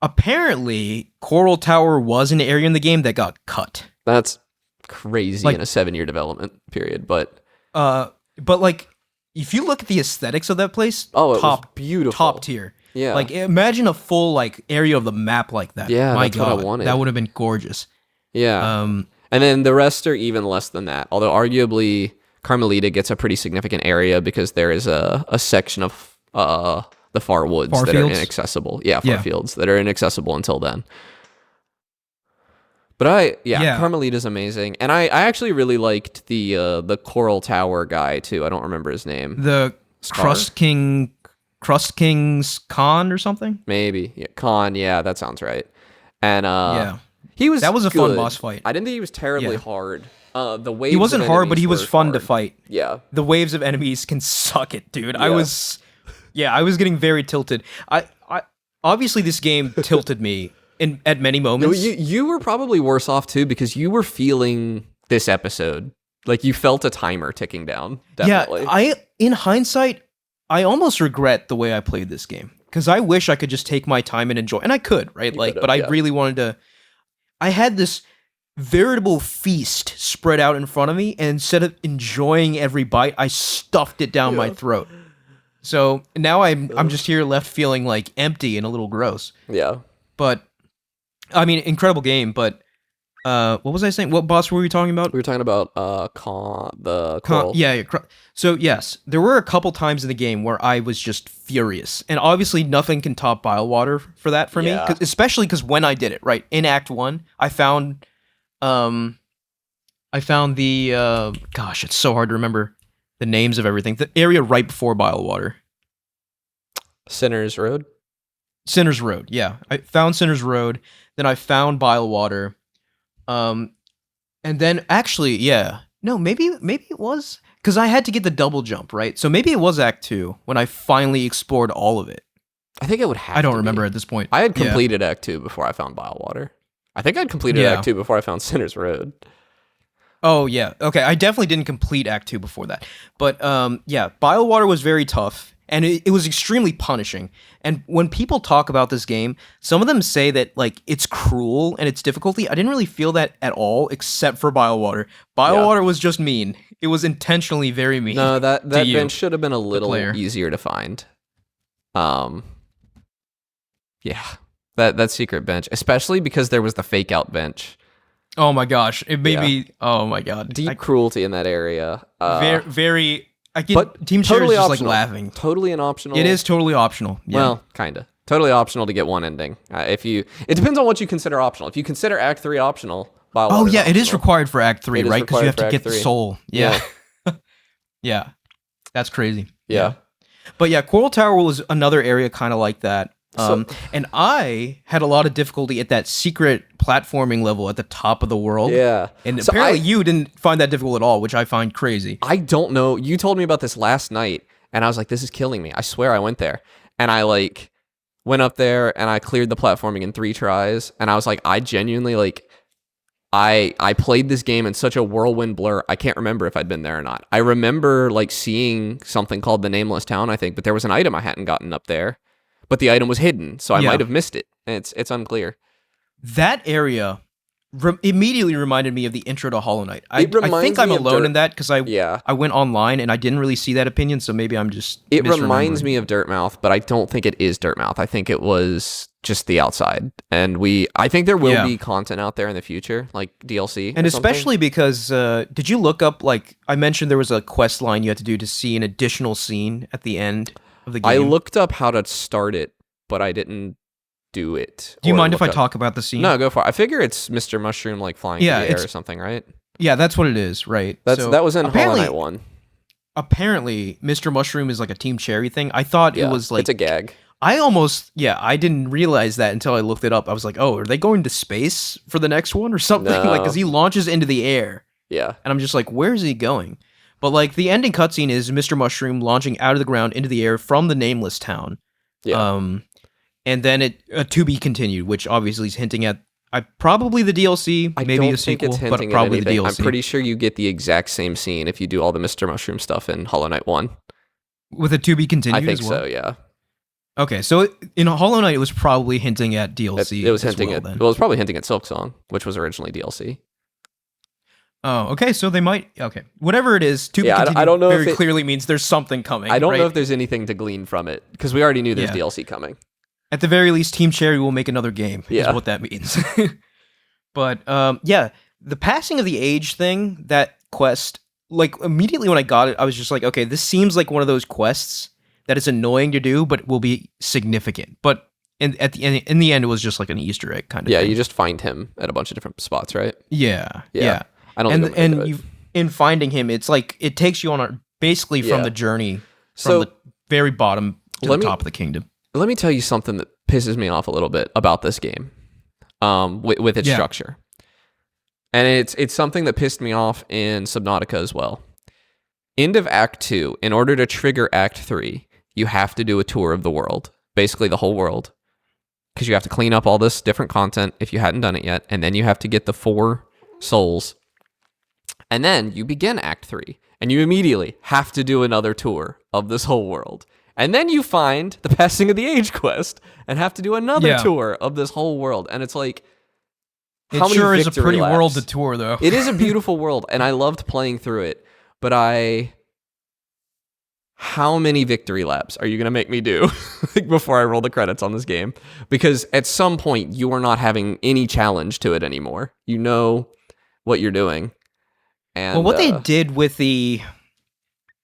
Speaker 2: Apparently, Coral Tower was an area in the game that got cut.
Speaker 1: That's crazy in a 7-year development period, but
Speaker 2: like if you look at the aesthetics of that place,
Speaker 1: it was beautiful,
Speaker 2: top tier.
Speaker 1: Yeah,
Speaker 2: like imagine a full like area of the map like that.
Speaker 1: Yeah,
Speaker 2: my
Speaker 1: that's
Speaker 2: God,
Speaker 1: what I wanted.
Speaker 2: That would have been gorgeous.
Speaker 1: Yeah. And then the rest are even less than that. Although arguably Carmelita gets a pretty significant area because there is a section of the far woods that are inaccessible. Yeah, far fields that are inaccessible until then. But Carmelita's amazing. And I actually really liked the Coral Tower guy too. I don't remember his name.
Speaker 2: The Crust King's Khan or something?
Speaker 1: Maybe. Yeah, Khan, yeah, that sounds right. And that was a
Speaker 2: fun boss fight.
Speaker 1: I didn't think he was terribly hard. The waves
Speaker 2: he wasn't hard, but he was fun
Speaker 1: hard.
Speaker 2: to fight.
Speaker 1: Yeah,
Speaker 2: the waves of enemies can suck it, dude. Yeah. Yeah, I was getting very tilted. I obviously this game tilted me at many moments.
Speaker 1: You were probably worse off too because you were feeling this episode. Like you felt a timer ticking down. Definitely.
Speaker 2: Yeah, in hindsight, I almost regret the way I played this game because I wish I could just take my time and enjoy, and I could, right? But I really wanted to. I had this veritable feast spread out in front of me, and instead of enjoying every bite, I stuffed it down my throat. So now I'm just here left feeling like empty and a little gross.
Speaker 1: Yeah.
Speaker 2: But I mean, incredible game. But what was I saying? What boss were we talking about?
Speaker 1: We were talking about the Coral.
Speaker 2: So yes, there were a couple times in the game where I was just furious, and obviously nothing can top Bilewater for me, especially because when I did it right in Act 1, I found the gosh, it's so hard to remember the names of everything. The area right before Bilewater.
Speaker 1: Sinner's Road?
Speaker 2: Sinner's Road, yeah. I found Sinner's Road, then I found Bilewater. And then actually, yeah. No, maybe it was because I had to get the double jump, right? So maybe it was Act 2 when I finally explored all of it.
Speaker 1: I think it would have
Speaker 2: I don't remember at this point.
Speaker 1: I had completed Act 2 before I found Bilewater. I think I'd completed Act 2 before I found Sinner's Road.
Speaker 2: Oh, yeah. Okay, I definitely didn't complete Act 2 before that. But, yeah, Bilewater was very tough, and it was extremely punishing. And when people talk about this game, some of them say that, like, it's cruel and it's difficulty. I didn't really feel that at all, except for Bilewater. Bilewater was just mean. It was intentionally very mean.
Speaker 1: No, that bench should have been a little easier to find. Yeah. That secret bench, especially because there was the fake out bench.
Speaker 2: Oh my gosh, it made me. Oh my god,
Speaker 1: deep cruelty in that area.
Speaker 2: Very. I get Team Cherry is just like laughing.
Speaker 1: Totally an optional.
Speaker 2: It is totally optional. Yeah.
Speaker 1: Well, kinda. Totally optional to get one ending. It depends on what you consider optional. If you consider Act 3 optional,
Speaker 2: oh yeah, it is required for Act 3, right? Because you have to get the soul. Yeah. Yeah, that's crazy.
Speaker 1: Yeah.
Speaker 2: But yeah, Coral Tower was another area kind of like that. And I had a lot of difficulty at that secret platforming level at the top of the world.
Speaker 1: Yeah.
Speaker 2: And apparently you didn't find that difficult at all, which I find crazy.
Speaker 1: I don't know. You told me about this last night, and I was like, this is killing me. I swear I went there. And I, like, went up there, and I cleared the platforming in 3 tries, and I was like, I genuinely, like, I played this game in such a whirlwind blur. I can't remember if I'd been there or not. I remember, like, seeing something called the Nameless Town, I think, but there was an item I hadn't gotten up there. But the item was hidden, so I might have missed it. It's unclear.
Speaker 2: That area immediately reminded me of the intro to Hollow Knight. I think I'm alone in that because I went online and I didn't really see that opinion, so maybe I'm just
Speaker 1: It reminds me of Dirtmouth, but I don't think it is Dirtmouth. I think it was just the outside. And I think there will be content out there in the future, like DLC.
Speaker 2: And especially because, did you look up, like, I mentioned there was a quest line you had to do to see an additional scene at the end of the game.
Speaker 1: I looked up how to start it, but I didn't do it.
Speaker 2: Do you mind if I talk about the scene?
Speaker 1: No, go for it. I figure it's Mr. Mushroom, like, flying through the air or something, right?
Speaker 2: Yeah, that's what it is, right?
Speaker 1: That was in Hollow Knight 1.
Speaker 2: Apparently, Mr. Mushroom is like a Team Cherry thing. I thought it was like...
Speaker 1: It's a gag.
Speaker 2: I didn't realize that until I looked it up. I was like, oh, are they going to space for the next one or something?
Speaker 1: No.
Speaker 2: Like, because he launches into the air.
Speaker 1: Yeah.
Speaker 2: And I'm just like, where is he going? But, like, the ending cutscene is Mr. Mushroom launching out of the ground into the air from the Nameless Town.
Speaker 1: Yeah.
Speaker 2: And then it to be continued, which obviously is hinting at probably the DLC, maybe a sequel, but probably the DLC.
Speaker 1: I'm pretty sure you get the exact same scene if you do all the Mr. Mushroom stuff in Hollow Knight 1.
Speaker 2: With a to be continued
Speaker 1: I think
Speaker 2: as well?
Speaker 1: so, yeah.
Speaker 2: Okay, so in Hollow Knight, it was probably hinting at DLC.
Speaker 1: It was hinting it was probably hinting at Silksong, which was originally DLC.
Speaker 2: Oh, okay. So they might. Okay, whatever it is, to be continued
Speaker 1: I don't know
Speaker 2: very clearly means there's something coming.
Speaker 1: I don't know if there's anything to glean from it because we already knew there's DLC coming.
Speaker 2: At the very least, Team Cherry will make another game.
Speaker 1: Yeah.
Speaker 2: Is what that means. But the passing of the age thing, that quest, like immediately when I got it, I was just like, okay, this seems like one of those quests that is annoying to do, but will be significant. But in the end, it was just like an Easter egg kind of thing.
Speaker 1: Yeah, you just find him at a bunch of different spots, right?
Speaker 2: Yeah.
Speaker 1: I don't
Speaker 2: in finding him, it's like it takes you on basically from the journey from the very bottom to the top of the kingdom.
Speaker 1: Let me tell you something that pisses me off a little bit about this game, with its structure, and it's something that pissed me off in Subnautica as well. End of Act 2, in order to trigger Act 3, you have to do a tour of the world, basically the whole world, because you have to clean up all this different content if you hadn't done it yet, and then you have to get the 4 souls, and then you begin Act 3, and you immediately have to do another tour of this whole world. And then you find the Passing of the Age quest and have to do another tour of this whole world. And it's like,
Speaker 2: it sure is a pretty world to tour, though.
Speaker 1: It is a beautiful world, and I loved playing through it. But how many victory laps are you going to make me do before I roll the credits on this game? Because at some point, you are not having any challenge to it anymore. You know what you're doing. And,
Speaker 2: well, what they did with the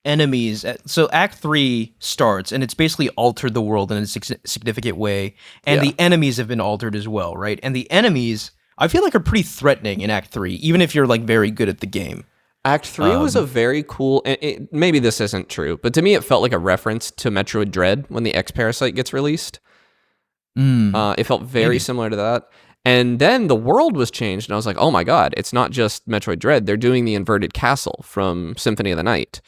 Speaker 2: enemies, so Act 3 starts, and it's basically altered the world in a significant way, and the enemies have been altered as well, right? And the enemies, I feel like, are pretty threatening in Act 3, even if you're, like, very good at the game.
Speaker 1: Act 3 was a very cool, maybe this isn't true, but to me it felt like a reference to Metroid Dread when the X-Parasite gets released. It felt very similar to that. And then the world was changed, and I was like, oh my god, it's not just Metroid Dread, they're doing the inverted castle from Symphony of the Night.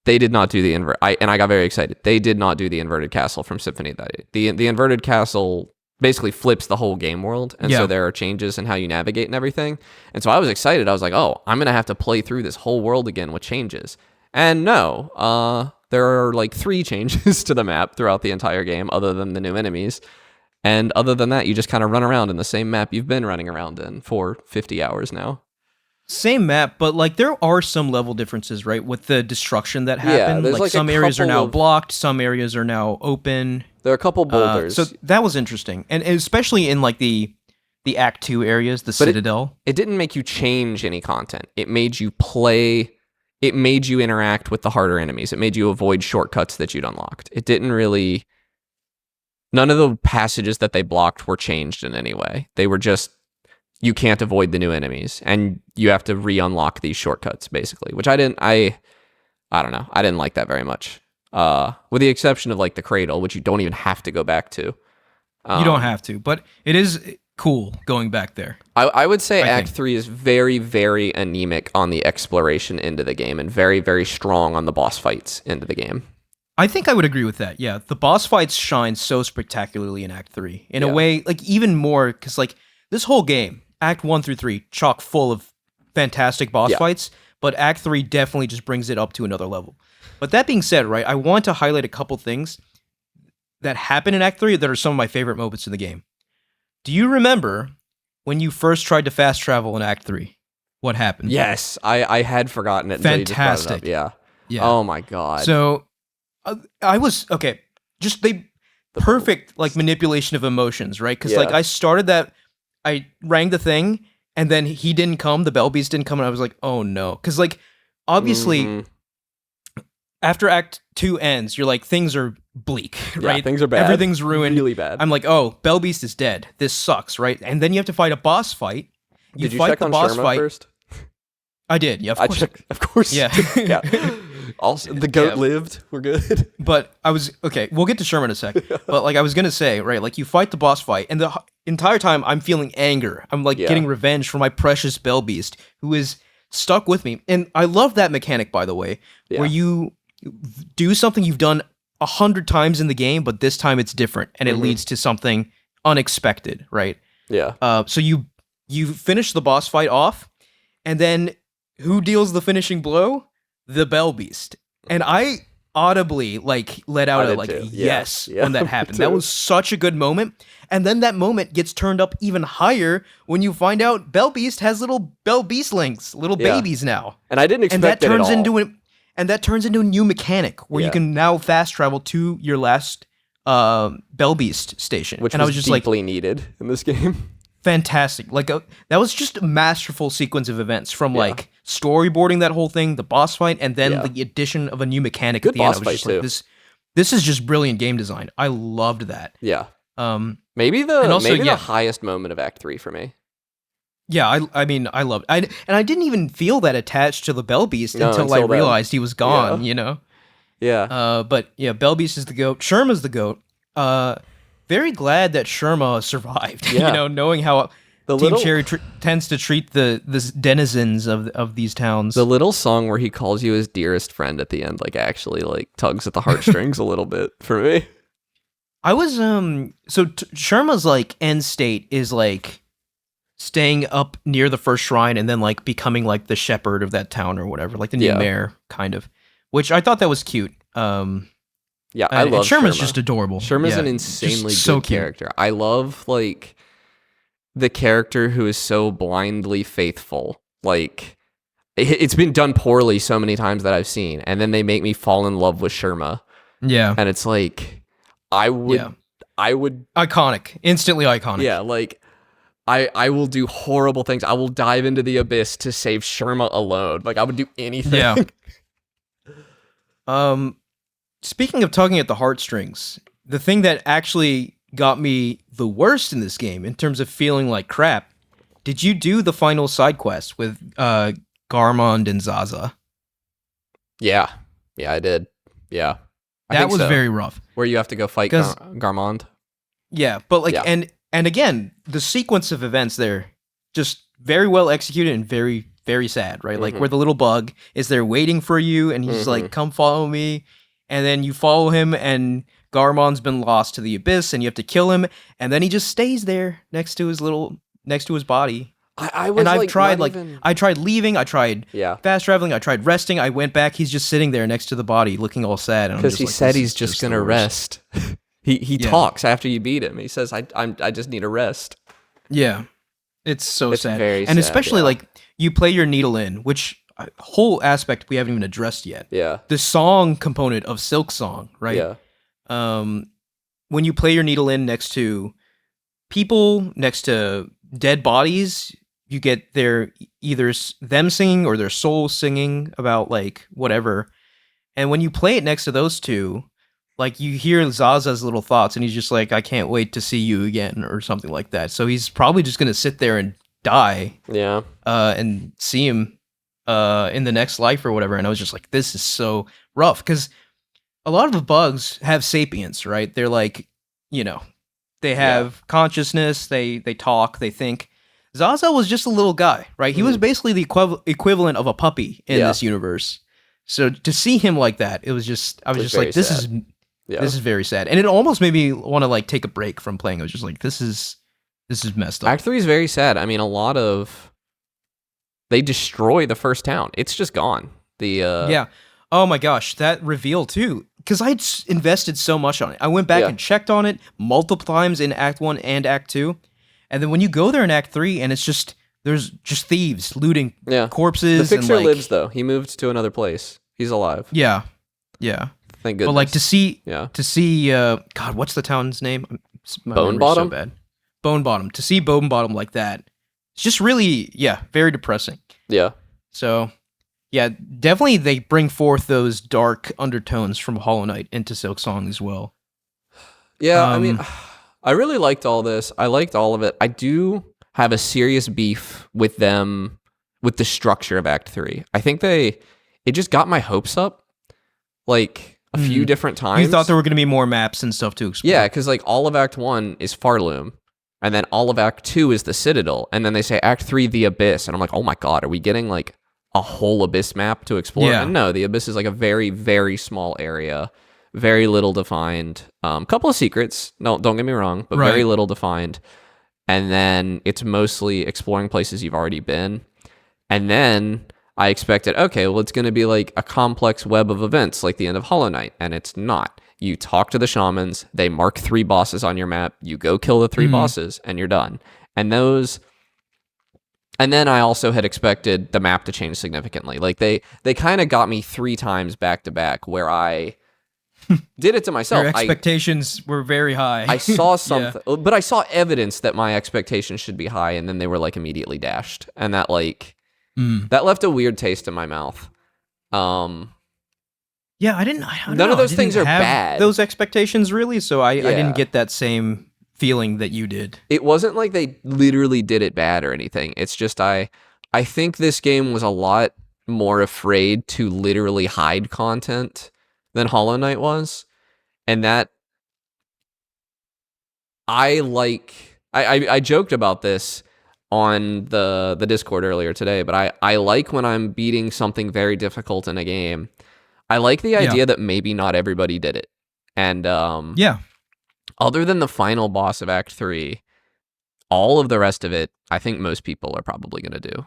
Speaker 1: They did not do the and I got very excited. They did not do the inverted castle from Symphony of the Night. The inverted castle basically flips the whole game world, and so there are changes in how you navigate and everything. And so I was excited. I was like, oh, I'm gonna have to play through this whole world again with changes. And no, there are like 3 changes to the map throughout the entire game, other than the new enemies. And other than that, you just kind of run around in the same map you've been running around in for 50 hours now.
Speaker 2: Same map, but like there are some level differences, right? With the destruction that happened.
Speaker 1: Yeah,
Speaker 2: like some areas are now blocked, some areas are now open.
Speaker 1: There are a couple boulders.
Speaker 2: So that was interesting. And especially in like the Act 2 areas, the Citadel.
Speaker 1: It didn't make you change any content. It made you play, it made you interact with the harder enemies. It made you avoid shortcuts that you'd unlocked. It didn't really, none of the passages that they blocked were changed in any way. They were just, you can't avoid the new enemies, and you have to re-unlock these shortcuts, basically, which I don't know. I didn't like that very much. With the exception of like the cradle, which you don't even have to go back to.
Speaker 2: You don't have to, but it is cool going back there.
Speaker 1: I would say Act 3 is very, very anemic on the exploration into the game, and very, very strong on the boss fights into the game.
Speaker 2: I think I would agree with that. Yeah, the boss fights shine so spectacularly in Act 3. In a way, like even more, because like this whole game, Act 1 through 3, chock full of fantastic boss fights, but Act 3 definitely just brings it up to another level. But that being said, right, I want to highlight a couple things that happen in Act 3 that are some of my favorite moments in the game. Do you remember when you first tried to fast travel in Act 3? What happened?
Speaker 1: Yes, I had forgotten it.
Speaker 2: Fantastic.
Speaker 1: Until you just brought it up. Yeah. Oh my god.
Speaker 2: So I was just perfect like manipulation of emotions, right? Because like I started that, I rang the thing, and then he didn't come, the Bell Beast didn't come, and I was like, oh no. Because like obviously after Act 2 ends, you're like, things are bleak, right?
Speaker 1: Yeah, things are bad.
Speaker 2: Everything's ruined.
Speaker 1: Really bad.
Speaker 2: I'm like, oh, Bell Beast is dead. This sucks, right? And then you have to fight a boss fight.
Speaker 1: Did you check on Sherma first?
Speaker 2: I did, yeah, of course.
Speaker 1: I checked, of course.
Speaker 2: Yeah.
Speaker 1: Yeah. Also, the goat lived. We're good.
Speaker 2: But I was, we'll get to Sherma in a sec. But like I was going to say, right, like you fight the boss fight, and the entire time I'm feeling anger. I'm like getting revenge for my precious Bell Beast, who is stuck with me. And I love that mechanic, by the way, where you do something you've done 100 times in the game, but this time it's different, and it leads to something unexpected, right?
Speaker 1: Yeah.
Speaker 2: So you finish the boss fight off, and then who deals the finishing blow? The Bell Beast. And I audibly like let out a yes when that happened. That was such a good moment. And then that moment gets turned up even higher when you find out Bell Beast has little Bell Beastlings, little babies now.
Speaker 1: And I didn't expect
Speaker 2: that
Speaker 1: at all.
Speaker 2: And that turns into a new mechanic where you can now fast travel to your last Bell Beast station.
Speaker 1: Which
Speaker 2: and
Speaker 1: was
Speaker 2: I was just
Speaker 1: deeply needed in this game.
Speaker 2: Fantastic. Like that was just a masterful sequence of events from like storyboarding that whole thing, the boss fight, and then the addition of a new mechanic at the end. I was just like, this is just brilliant game design. I loved that.
Speaker 1: Yeah. Maybe the highest moment of Act 3 for me.
Speaker 2: Yeah, I mean, I loved it. And I didn't even feel that attached to the Bell Beast until I realized he was gone, you know?
Speaker 1: Yeah.
Speaker 2: But yeah, Bell Beast is the GOAT. Sherma's the GOAT. Very glad that Sherma survived, you know, knowing how
Speaker 1: The
Speaker 2: Team
Speaker 1: little
Speaker 2: Cherry tends to treat the denizens of these towns.
Speaker 1: the little song where he calls you his dearest friend at the end, like actually like tugs at the heartstrings a little bit for me.
Speaker 2: I was Sherma's like end state is like staying up near the first shrine and then like becoming like the shepherd of that town or whatever, like the new mayor kind of, which I thought that was cute.
Speaker 1: Yeah, I love
Speaker 2: Sherma's
Speaker 1: Sherma.
Speaker 2: just adorable.
Speaker 1: Sherma's
Speaker 2: Yeah,
Speaker 1: an insanely
Speaker 2: just so
Speaker 1: good
Speaker 2: cute.
Speaker 1: character. I love like the character who is so blindly faithful. Like it's been done poorly so many times that I've seen, and then they make me fall in love with Sherma.
Speaker 2: Yeah,
Speaker 1: And it's like I would
Speaker 2: iconic, instantly iconic.
Speaker 1: Yeah, like I will do horrible things. I will dive into the abyss to save Sherma alone. Like I would do anything.
Speaker 2: Yeah. Speaking of tugging at the heartstrings, the thing that actually got me the worst in this game in terms of feeling like crap, did you do the final side quest with Garmond and Zaza?
Speaker 1: Yeah, I did. Yeah,
Speaker 2: That was very rough.
Speaker 1: Where you have to go fight Garmond.
Speaker 2: Yeah, but like, and again, the sequence of events there just very well executed and very, very sad, right? Like where the little bug is there waiting for you, and he's like, "Come follow me," and then you follow him, and Garmond's been lost to the abyss, and you have to kill him, and then he just stays there next to his body. I tried leaving, I tried fast traveling, I tried resting, I went back. He's just sitting there next to the body, looking all sad.
Speaker 1: Because he said he's just gonna rest. He talks after you beat him. He says, "I just need a rest."
Speaker 2: Yeah, it's so sad,
Speaker 1: very
Speaker 2: and
Speaker 1: sad,
Speaker 2: especially like you play your needle in, which whole aspect we haven't even addressed yet.
Speaker 1: Yeah,
Speaker 2: the song component of Silksong, right?
Speaker 1: Yeah.
Speaker 2: When you play your needle in next to people, next to dead bodies, you get their either them singing or their soul singing about like whatever. And when you play it next to those two, like you hear Zaza's little thoughts, and he's just like, "I can't wait to see you again," or something like that. So he's probably just gonna sit there and die.
Speaker 1: Yeah.
Speaker 2: And see him in the next life or whatever. And I was just like, this is so rough, because a lot of the bugs have sapience, right? They're like, they have consciousness, they talk, they think. Zaza was just a little guy, right? He was basically the equivalent of a puppy in this universe. So to see him like that, I was just like, this is very sad. And it almost made me want to like take a break from playing. I was just like, this is messed up.
Speaker 1: Act 3 is very sad. I mean, they destroy the first town. It's just gone.
Speaker 2: Oh my gosh, that reveal too. Because I'd invested so much on it. I went back and checked on it multiple times in Act 1 and Act 2. And then when you go there in Act 3, and there's just thieves looting corpses.
Speaker 1: The fixer lives though. He moved to another place. He's alive.
Speaker 2: Yeah.
Speaker 1: Thank goodness.
Speaker 2: But like to see, God, what's the town's name?
Speaker 1: Bone Bottom?
Speaker 2: So bad. Bone Bottom. To see Bone Bottom like that, it's just really, very depressing.
Speaker 1: Yeah.
Speaker 2: So, yeah, definitely they bring forth those dark undertones from Hollow Knight into Silksong as well.
Speaker 1: Yeah, I mean, I really liked all this. I liked all of it. I do have a serious beef with them, with the structure of Act 3. I think it just got my hopes up, like, a few different times.
Speaker 2: You thought there were going to be more maps and stuff to explore.
Speaker 1: Yeah, because, like, all of Act 1 is Farloom, and then all of Act 2 is the Citadel, and then they say Act 3, the Abyss, and I'm like, oh my god, are we getting, like, a whole Abyss map to explore?
Speaker 2: Yeah.
Speaker 1: And no, the Abyss is, like, a very, very small area, very little defined. Couple of secrets, no, don't get me wrong, but very little defined. And then it's mostly exploring places you've already been. And then I expected, okay, well, it's going to be like a complex web of events like the end of Hollow Knight, and it's not. You talk to the shamans, they mark 3 bosses on your map, you go kill the 3 bosses, and you're done. And then I also had expected the map to change significantly. Like they kind of got me 3 times back to back where I did it to myself.
Speaker 2: Your expectations were very high.
Speaker 1: I saw something, but I saw evidence that my expectations should be high, and then they were like immediately dashed, and that like that left a weird taste in my mouth.
Speaker 2: Yeah, I don't
Speaker 1: None of those things are bad.
Speaker 2: Those expectations really, so I didn't get that same feeling that you did.
Speaker 1: It wasn't like they literally did it bad or anything. It's just I think this game was a lot more afraid to literally hide content than Hollow Knight was, and that I joked about this. on the Discord earlier today, but I like when I'm beating something very difficult in a game. I like the idea that maybe not everybody did it. And other than the final boss of Act 3, all of the rest of it, I think most people are probably going to do.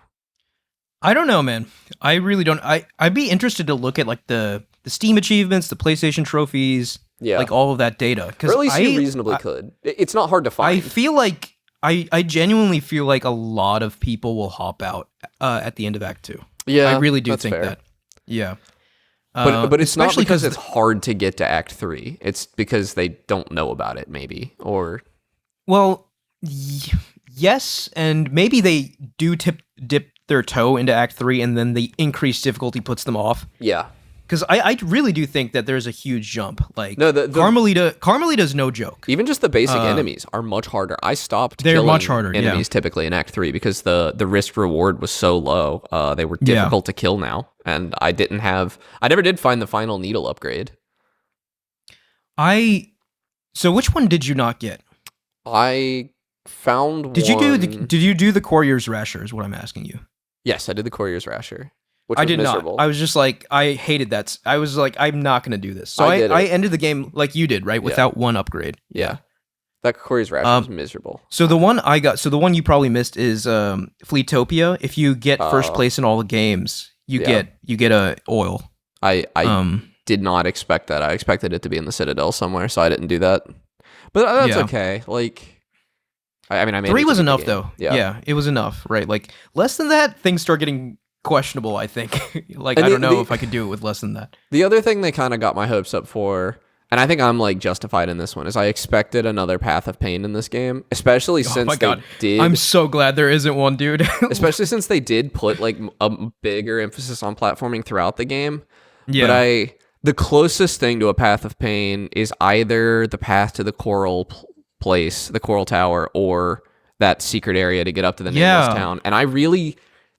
Speaker 2: I don't know, man. I really don't. I'd be interested to look at like the Steam achievements, the PlayStation trophies, like all of that data.
Speaker 1: Or at least you reasonably could. It's not hard to find.
Speaker 2: I feel like I genuinely feel like a lot of people will hop out at the end of Act 2.
Speaker 1: Yeah,
Speaker 2: I really do
Speaker 1: that's
Speaker 2: think
Speaker 1: fair.
Speaker 2: that. Yeah.
Speaker 1: But it's not
Speaker 2: especially
Speaker 1: because it's hard to get to Act 3. It's because they don't know about it, maybe. Or
Speaker 2: well, yes, and maybe they do dip their toe into Act 3, and then the increased difficulty puts them off.
Speaker 1: Yeah.
Speaker 2: Because I really do think that there's a huge jump. Like,
Speaker 1: no,
Speaker 2: Carmelita's no joke.
Speaker 1: Even just the basic enemies are much harder. I stopped
Speaker 2: They're
Speaker 1: killing
Speaker 2: much harder,
Speaker 1: enemies typically in Act 3 because the risk reward was so low. They were difficult to kill now. And I never did find the final needle upgrade.
Speaker 2: So which one did you not get?
Speaker 1: I found one.
Speaker 2: Did you do the Courier's Rasher is what I'm asking you.
Speaker 1: Yes, I did the Courier's Rasher. Which
Speaker 2: I
Speaker 1: was
Speaker 2: did
Speaker 1: miserable.
Speaker 2: not. I was just like, I hated that. I was like, I'm not going to do this. So I ended the game like you did, right? Without one upgrade.
Speaker 1: Yeah. That Courier's Rasher was miserable.
Speaker 2: So the one you probably missed is Fleetopia. If you get first place in all the games, you get a oil.
Speaker 1: I did not expect that. I expected it to be in the Citadel somewhere, so I didn't do that. But that's okay. Like, I mean, I made
Speaker 2: 3 was enough though.
Speaker 1: Yeah,
Speaker 2: it was enough, right? Like less than that, things start getting questionable, I think. Like, I don't know if I could do it with less than that.
Speaker 1: The other thing they kind of got my hopes up for, and I think I'm like justified in this one, is I expected another Path of Pain in this game, especially since they did.
Speaker 2: I'm so glad there isn't one, dude.
Speaker 1: Especially since they did put like a bigger emphasis on platforming throughout the game.
Speaker 2: Yeah.
Speaker 1: But the closest thing to a Path of Pain is either the path to the Coral place, the Coral Tower, or that secret area to get up to the Nameless Town. And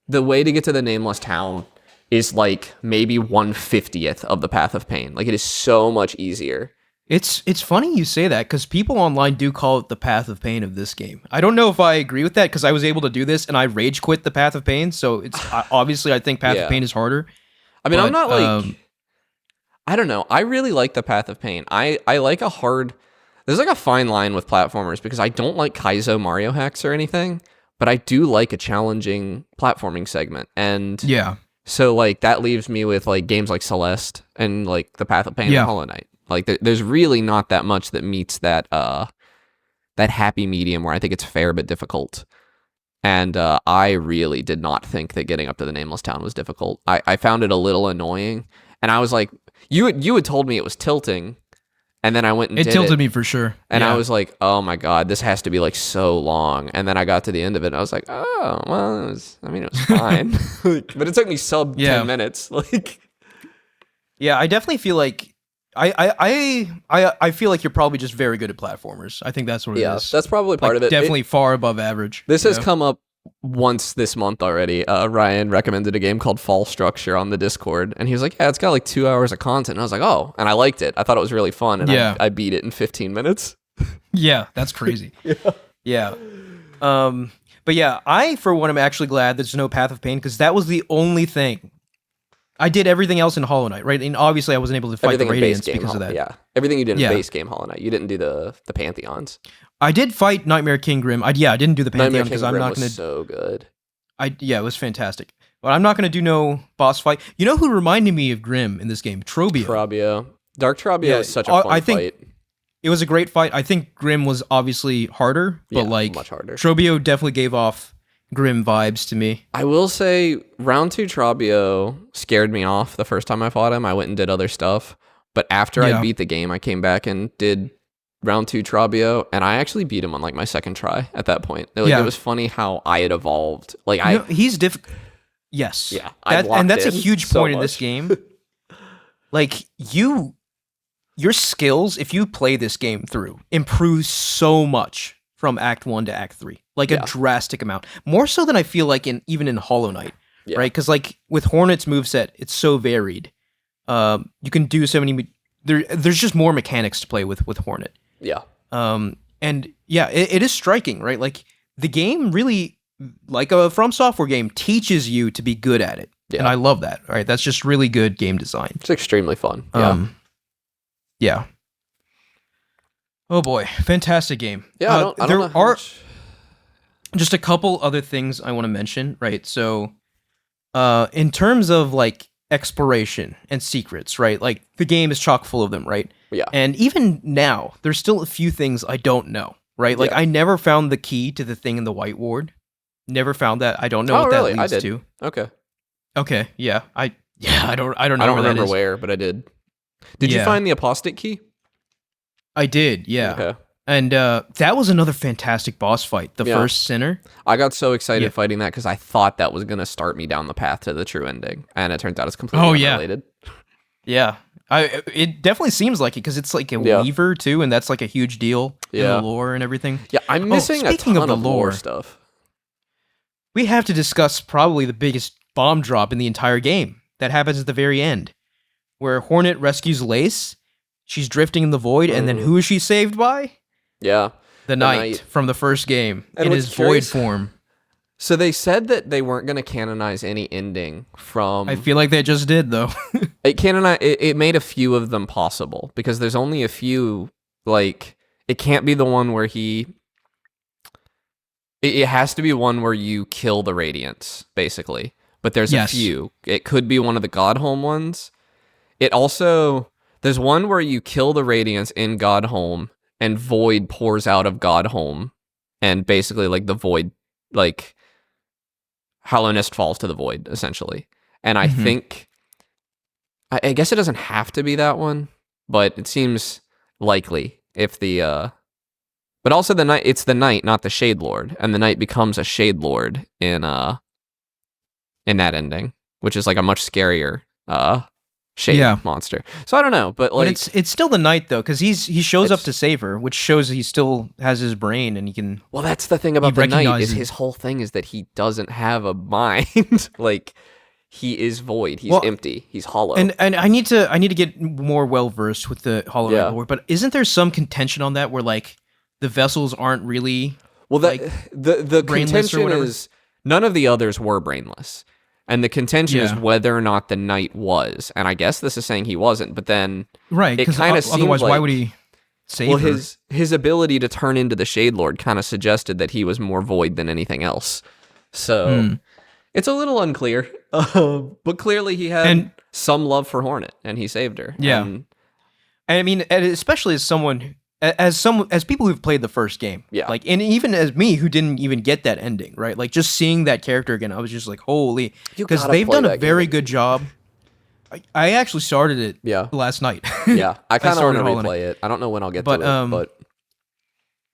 Speaker 1: the way to get to the Nameless Town is like maybe 1/50th of the Path of Pain. Like, it is so much easier.
Speaker 2: It's funny you say that, because people online do call it the Path of Pain of this game. I don't know if I agree with that, because I was able to do this and I rage quit the Path of Pain. So it's obviously I think Path of Pain is harder.
Speaker 1: I mean, I'm not like I don't know. I really like the Path of Pain. I like there's like a fine line with platformers, because I don't like Kaizo Mario hacks or anything, but I do like a challenging platforming segment. And so like that leaves me with like games like Celeste and like the Path of Pain and Hollow Knight. Like there's really not that much that meets that happy medium where I think it's fair but difficult. And I really did not think that getting up to the Nameless Town was difficult. I found it a little annoying, and I was like, you had told me it was tilting. And then I went and did it.
Speaker 2: It tilted me for sure.
Speaker 1: And I was like, oh my God, this has to be like so long. And then I got to the end of it and I was like, oh, well, it was fine. But it took me 10 minutes. Like,
Speaker 2: yeah, I definitely feel like I feel like you're probably just very good at platformers. I think that's what it is.
Speaker 1: Yeah, that's probably part of it.
Speaker 2: Definitely far above average.
Speaker 1: This has come up once this month already. Ryan recommended a game called Fall Structure on the Discord, and he was like, yeah, it's got like 2 hours of content. And I was like, oh, and I liked it. I thought it was really fun, and I beat it in 15 minutes.
Speaker 2: Yeah, that's crazy. Yeah. But yeah, I, for one, am actually glad there's no Path of Pain, because that was the only thing. I did everything else in Hollow Knight, right? And obviously I wasn't able to fight the Radiants because of that.
Speaker 1: Yeah, everything you did in base game Hollow Knight. You didn't do the Pantheons.
Speaker 2: I did fight Nightmare King Grim. I didn't do the Pantheon because I'm not going to.
Speaker 1: So good.
Speaker 2: It was fantastic. But I'm not going to do no boss fight. You know who reminded me of Grim in this game? Trobio.
Speaker 1: Dark Trobio is such a fun fight.
Speaker 2: It was a great fight. I think Grim was obviously harder, but
Speaker 1: much harder.
Speaker 2: Trobio definitely gave off Grim vibes to me.
Speaker 1: I will say, round 2 Trobio scared me off the first time I fought him. I went and did other stuff. But after I beat the game, I came back and did round 2 Trobio, and I actually beat him on like my second try at that point. It was funny how I had evolved. Like
Speaker 2: he's difficult. Yes.
Speaker 1: Yeah.
Speaker 2: And that's a huge point in this game. Like your skills, if you play this game through, improve so much from Act 1 to Act 3. Like a drastic amount. More so than I feel like even in Hollow Knight. Yeah. Right? Because like with Hornet's moveset, it's so varied. You can do so many. There's just more mechanics to play with Hornet.
Speaker 1: Yeah.
Speaker 2: And yeah, it is striking, right? Like the game really like a From Software game, teaches you to be good at it.
Speaker 1: Yeah.
Speaker 2: And I love that. All right, that's just really good game design.
Speaker 1: It's extremely fun. Yeah.
Speaker 2: Yeah. Oh boy, fantastic game.
Speaker 1: Yeah, I don't
Speaker 2: there
Speaker 1: know how
Speaker 2: are
Speaker 1: much-
Speaker 2: just a couple other things I want to mention, right? So, in terms of like exploration and secrets, right? Like the game is chock full of them, right?
Speaker 1: Yeah.
Speaker 2: And even now, there's still a few things I don't know, right? Like
Speaker 1: Yeah.
Speaker 2: I never found the key to the thing in the White Ward. Never found that. I don't know what
Speaker 1: really?
Speaker 2: that
Speaker 1: I
Speaker 2: leads
Speaker 1: did.
Speaker 2: to.
Speaker 1: Okay.
Speaker 2: Okay, yeah. I don't know.
Speaker 1: I don't
Speaker 2: where that
Speaker 1: remember
Speaker 2: is.
Speaker 1: where, but I did. Did you
Speaker 2: Yeah.
Speaker 1: find the apostate key?
Speaker 2: I did, yeah.
Speaker 1: Okay.
Speaker 2: And that was another fantastic boss fight, the
Speaker 1: Yeah.
Speaker 2: first Sinner.
Speaker 1: I got so excited
Speaker 2: Yeah.
Speaker 1: fighting that because I thought that was going to start me down the path to the true ending, and it turns out it's completely
Speaker 2: Oh, yeah.
Speaker 1: unrelated.
Speaker 2: Yeah. It definitely seems like it because it's like a
Speaker 1: Yeah.
Speaker 2: weaver too, and that's like a huge deal in
Speaker 1: Yeah.
Speaker 2: the lore and everything.
Speaker 1: Yeah, I'm missing a
Speaker 2: speaking
Speaker 1: ton
Speaker 2: of the
Speaker 1: lore
Speaker 2: lore,
Speaker 1: stuff.
Speaker 2: we have to discuss probably the biggest bomb drop in the entire game that happens at the very end, where Hornet rescues Lace. She's drifting in the void, and then who is she saved by?
Speaker 1: Yeah.
Speaker 2: The Knight from the first game
Speaker 1: And
Speaker 2: in
Speaker 1: what's
Speaker 2: his
Speaker 1: curious-
Speaker 2: void form.
Speaker 1: So they said that they weren't going to canonize any ending from.
Speaker 2: I feel like they just did though.
Speaker 1: It made a few of them possible because there's only a few. Like it can't be the one where he. It has to be one where you kill the Radiance, basically. But there's
Speaker 2: Yes.
Speaker 1: a few. It could be one of the Godholm ones. It also there's one where you kill the Radiance in Godholm and Void pours out of Godholm, and basically like the Void like. Hallownest falls to the void, essentially. And I think, I guess it doesn't have to be that one, but it seems likely if the, but also the Knight, it's the Knight, not the Shade Lord, and the Knight becomes a Shade Lord in that ending, which is like a much scarier, Shade monster. So I don't know, but like.
Speaker 2: But it's still the Knight though, because he shows up
Speaker 1: It's-
Speaker 2: to save her, which shows he still has his brain and he can.
Speaker 1: Well, that's the thing about the Knight is
Speaker 2: recognizes-
Speaker 1: his whole thing is that he doesn't have a mind. Like, he is void. He's
Speaker 2: Well,
Speaker 1: empty. He's hollow.
Speaker 2: And I need to get more well versed with the Hollow Knight
Speaker 1: Yeah.
Speaker 2: lore. But isn't there some contention on that where like the vessels aren't really?
Speaker 1: Well, that the
Speaker 2: brainless or
Speaker 1: contention
Speaker 2: whatever?
Speaker 1: is none of the others were brainless, and the contention is
Speaker 2: Yeah.
Speaker 1: whether or not the Knight was. And I guess this is saying he wasn't, but then
Speaker 2: Right,
Speaker 1: it
Speaker 2: because
Speaker 1: kind of
Speaker 2: otherwise, why
Speaker 1: like,
Speaker 2: would he save
Speaker 1: well,
Speaker 2: her?
Speaker 1: his ability to turn into the Shade Lord kind of suggested that he was more void than anything else. So it's a little unclear, but clearly he had some love for Hornet, and he saved her.
Speaker 2: Yeah.
Speaker 1: And
Speaker 2: And I mean, and especially as people who've played the first game,
Speaker 1: Yeah.
Speaker 2: like, and even as me who didn't even get that ending, right? Like, just seeing that character again, I was just like, holy,
Speaker 1: You
Speaker 2: because
Speaker 1: gotta
Speaker 2: they've
Speaker 1: play
Speaker 2: done a
Speaker 1: that
Speaker 2: very
Speaker 1: game.
Speaker 2: good job. I actually started it
Speaker 1: Yeah.
Speaker 2: last night.
Speaker 1: yeah, I kind of want
Speaker 2: started
Speaker 1: to
Speaker 2: Hollow Knight.
Speaker 1: replay it. I don't know when I'll get
Speaker 2: But,
Speaker 1: to it, but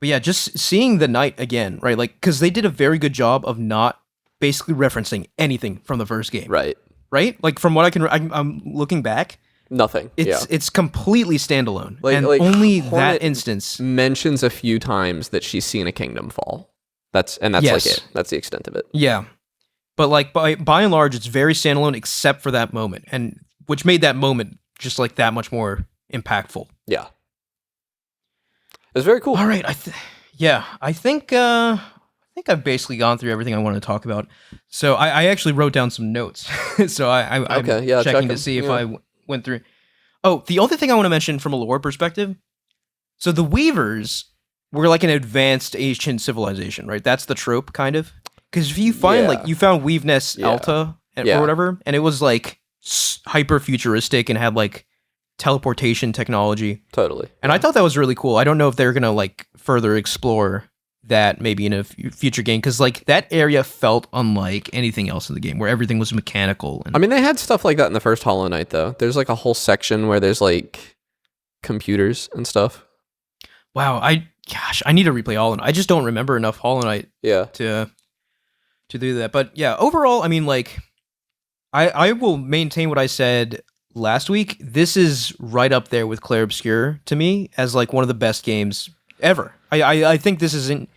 Speaker 2: But yeah, just seeing the Knight again, right? Like, because they did a very good job of not basically referencing anything from the first game,
Speaker 1: right,
Speaker 2: right? Like, from what I'm looking back,
Speaker 1: nothing.
Speaker 2: it's completely standalone,
Speaker 1: Like-
Speaker 2: and
Speaker 1: like,
Speaker 2: only
Speaker 1: Hornet-
Speaker 2: that instance.
Speaker 1: mentions a few times that she's seen a kingdom fall. That's like
Speaker 2: Yes.
Speaker 1: it. That's the extent of it.
Speaker 2: Yeah, but like by and large, it's very standalone except for that moment, and which made that moment just like that much more impactful.
Speaker 1: Yeah. It's very cool.
Speaker 2: All right, I think I've basically gone through everything I wanted to talk about. So I actually wrote down some notes. So I'm
Speaker 1: Okay, yeah, check
Speaker 2: checking to
Speaker 1: 'em.
Speaker 2: see if
Speaker 1: Yeah.
Speaker 2: I went through. Oh, the other thing I want to mention from a lore perspective. So the Weavers were like an advanced ancient civilization, right? That's the trope, kind of. Because if you find
Speaker 1: Yeah.
Speaker 2: like you found Weaveness
Speaker 1: Yeah.
Speaker 2: Alta
Speaker 1: Yeah.
Speaker 2: or whatever, and it was like hyper futuristic and had like teleportation technology.
Speaker 1: Totally.
Speaker 2: And I thought that was really cool. I don't know if they're gonna like further explore that maybe in a future game because like that area felt unlike anything else in the game where everything was mechanical. And
Speaker 1: I mean, they had stuff like that in the first Hollow Knight, though. There's like a whole section where there's like computers and stuff.
Speaker 2: wow, I need to replay Hollow Knight. I just don't remember enough Hollow Knight
Speaker 1: Yeah.
Speaker 2: to do that. But yeah, overall, I mean, like I will maintain what I said last week. This is right up there with Clair Obscur to me as like one of the best games ever. I think this isn't.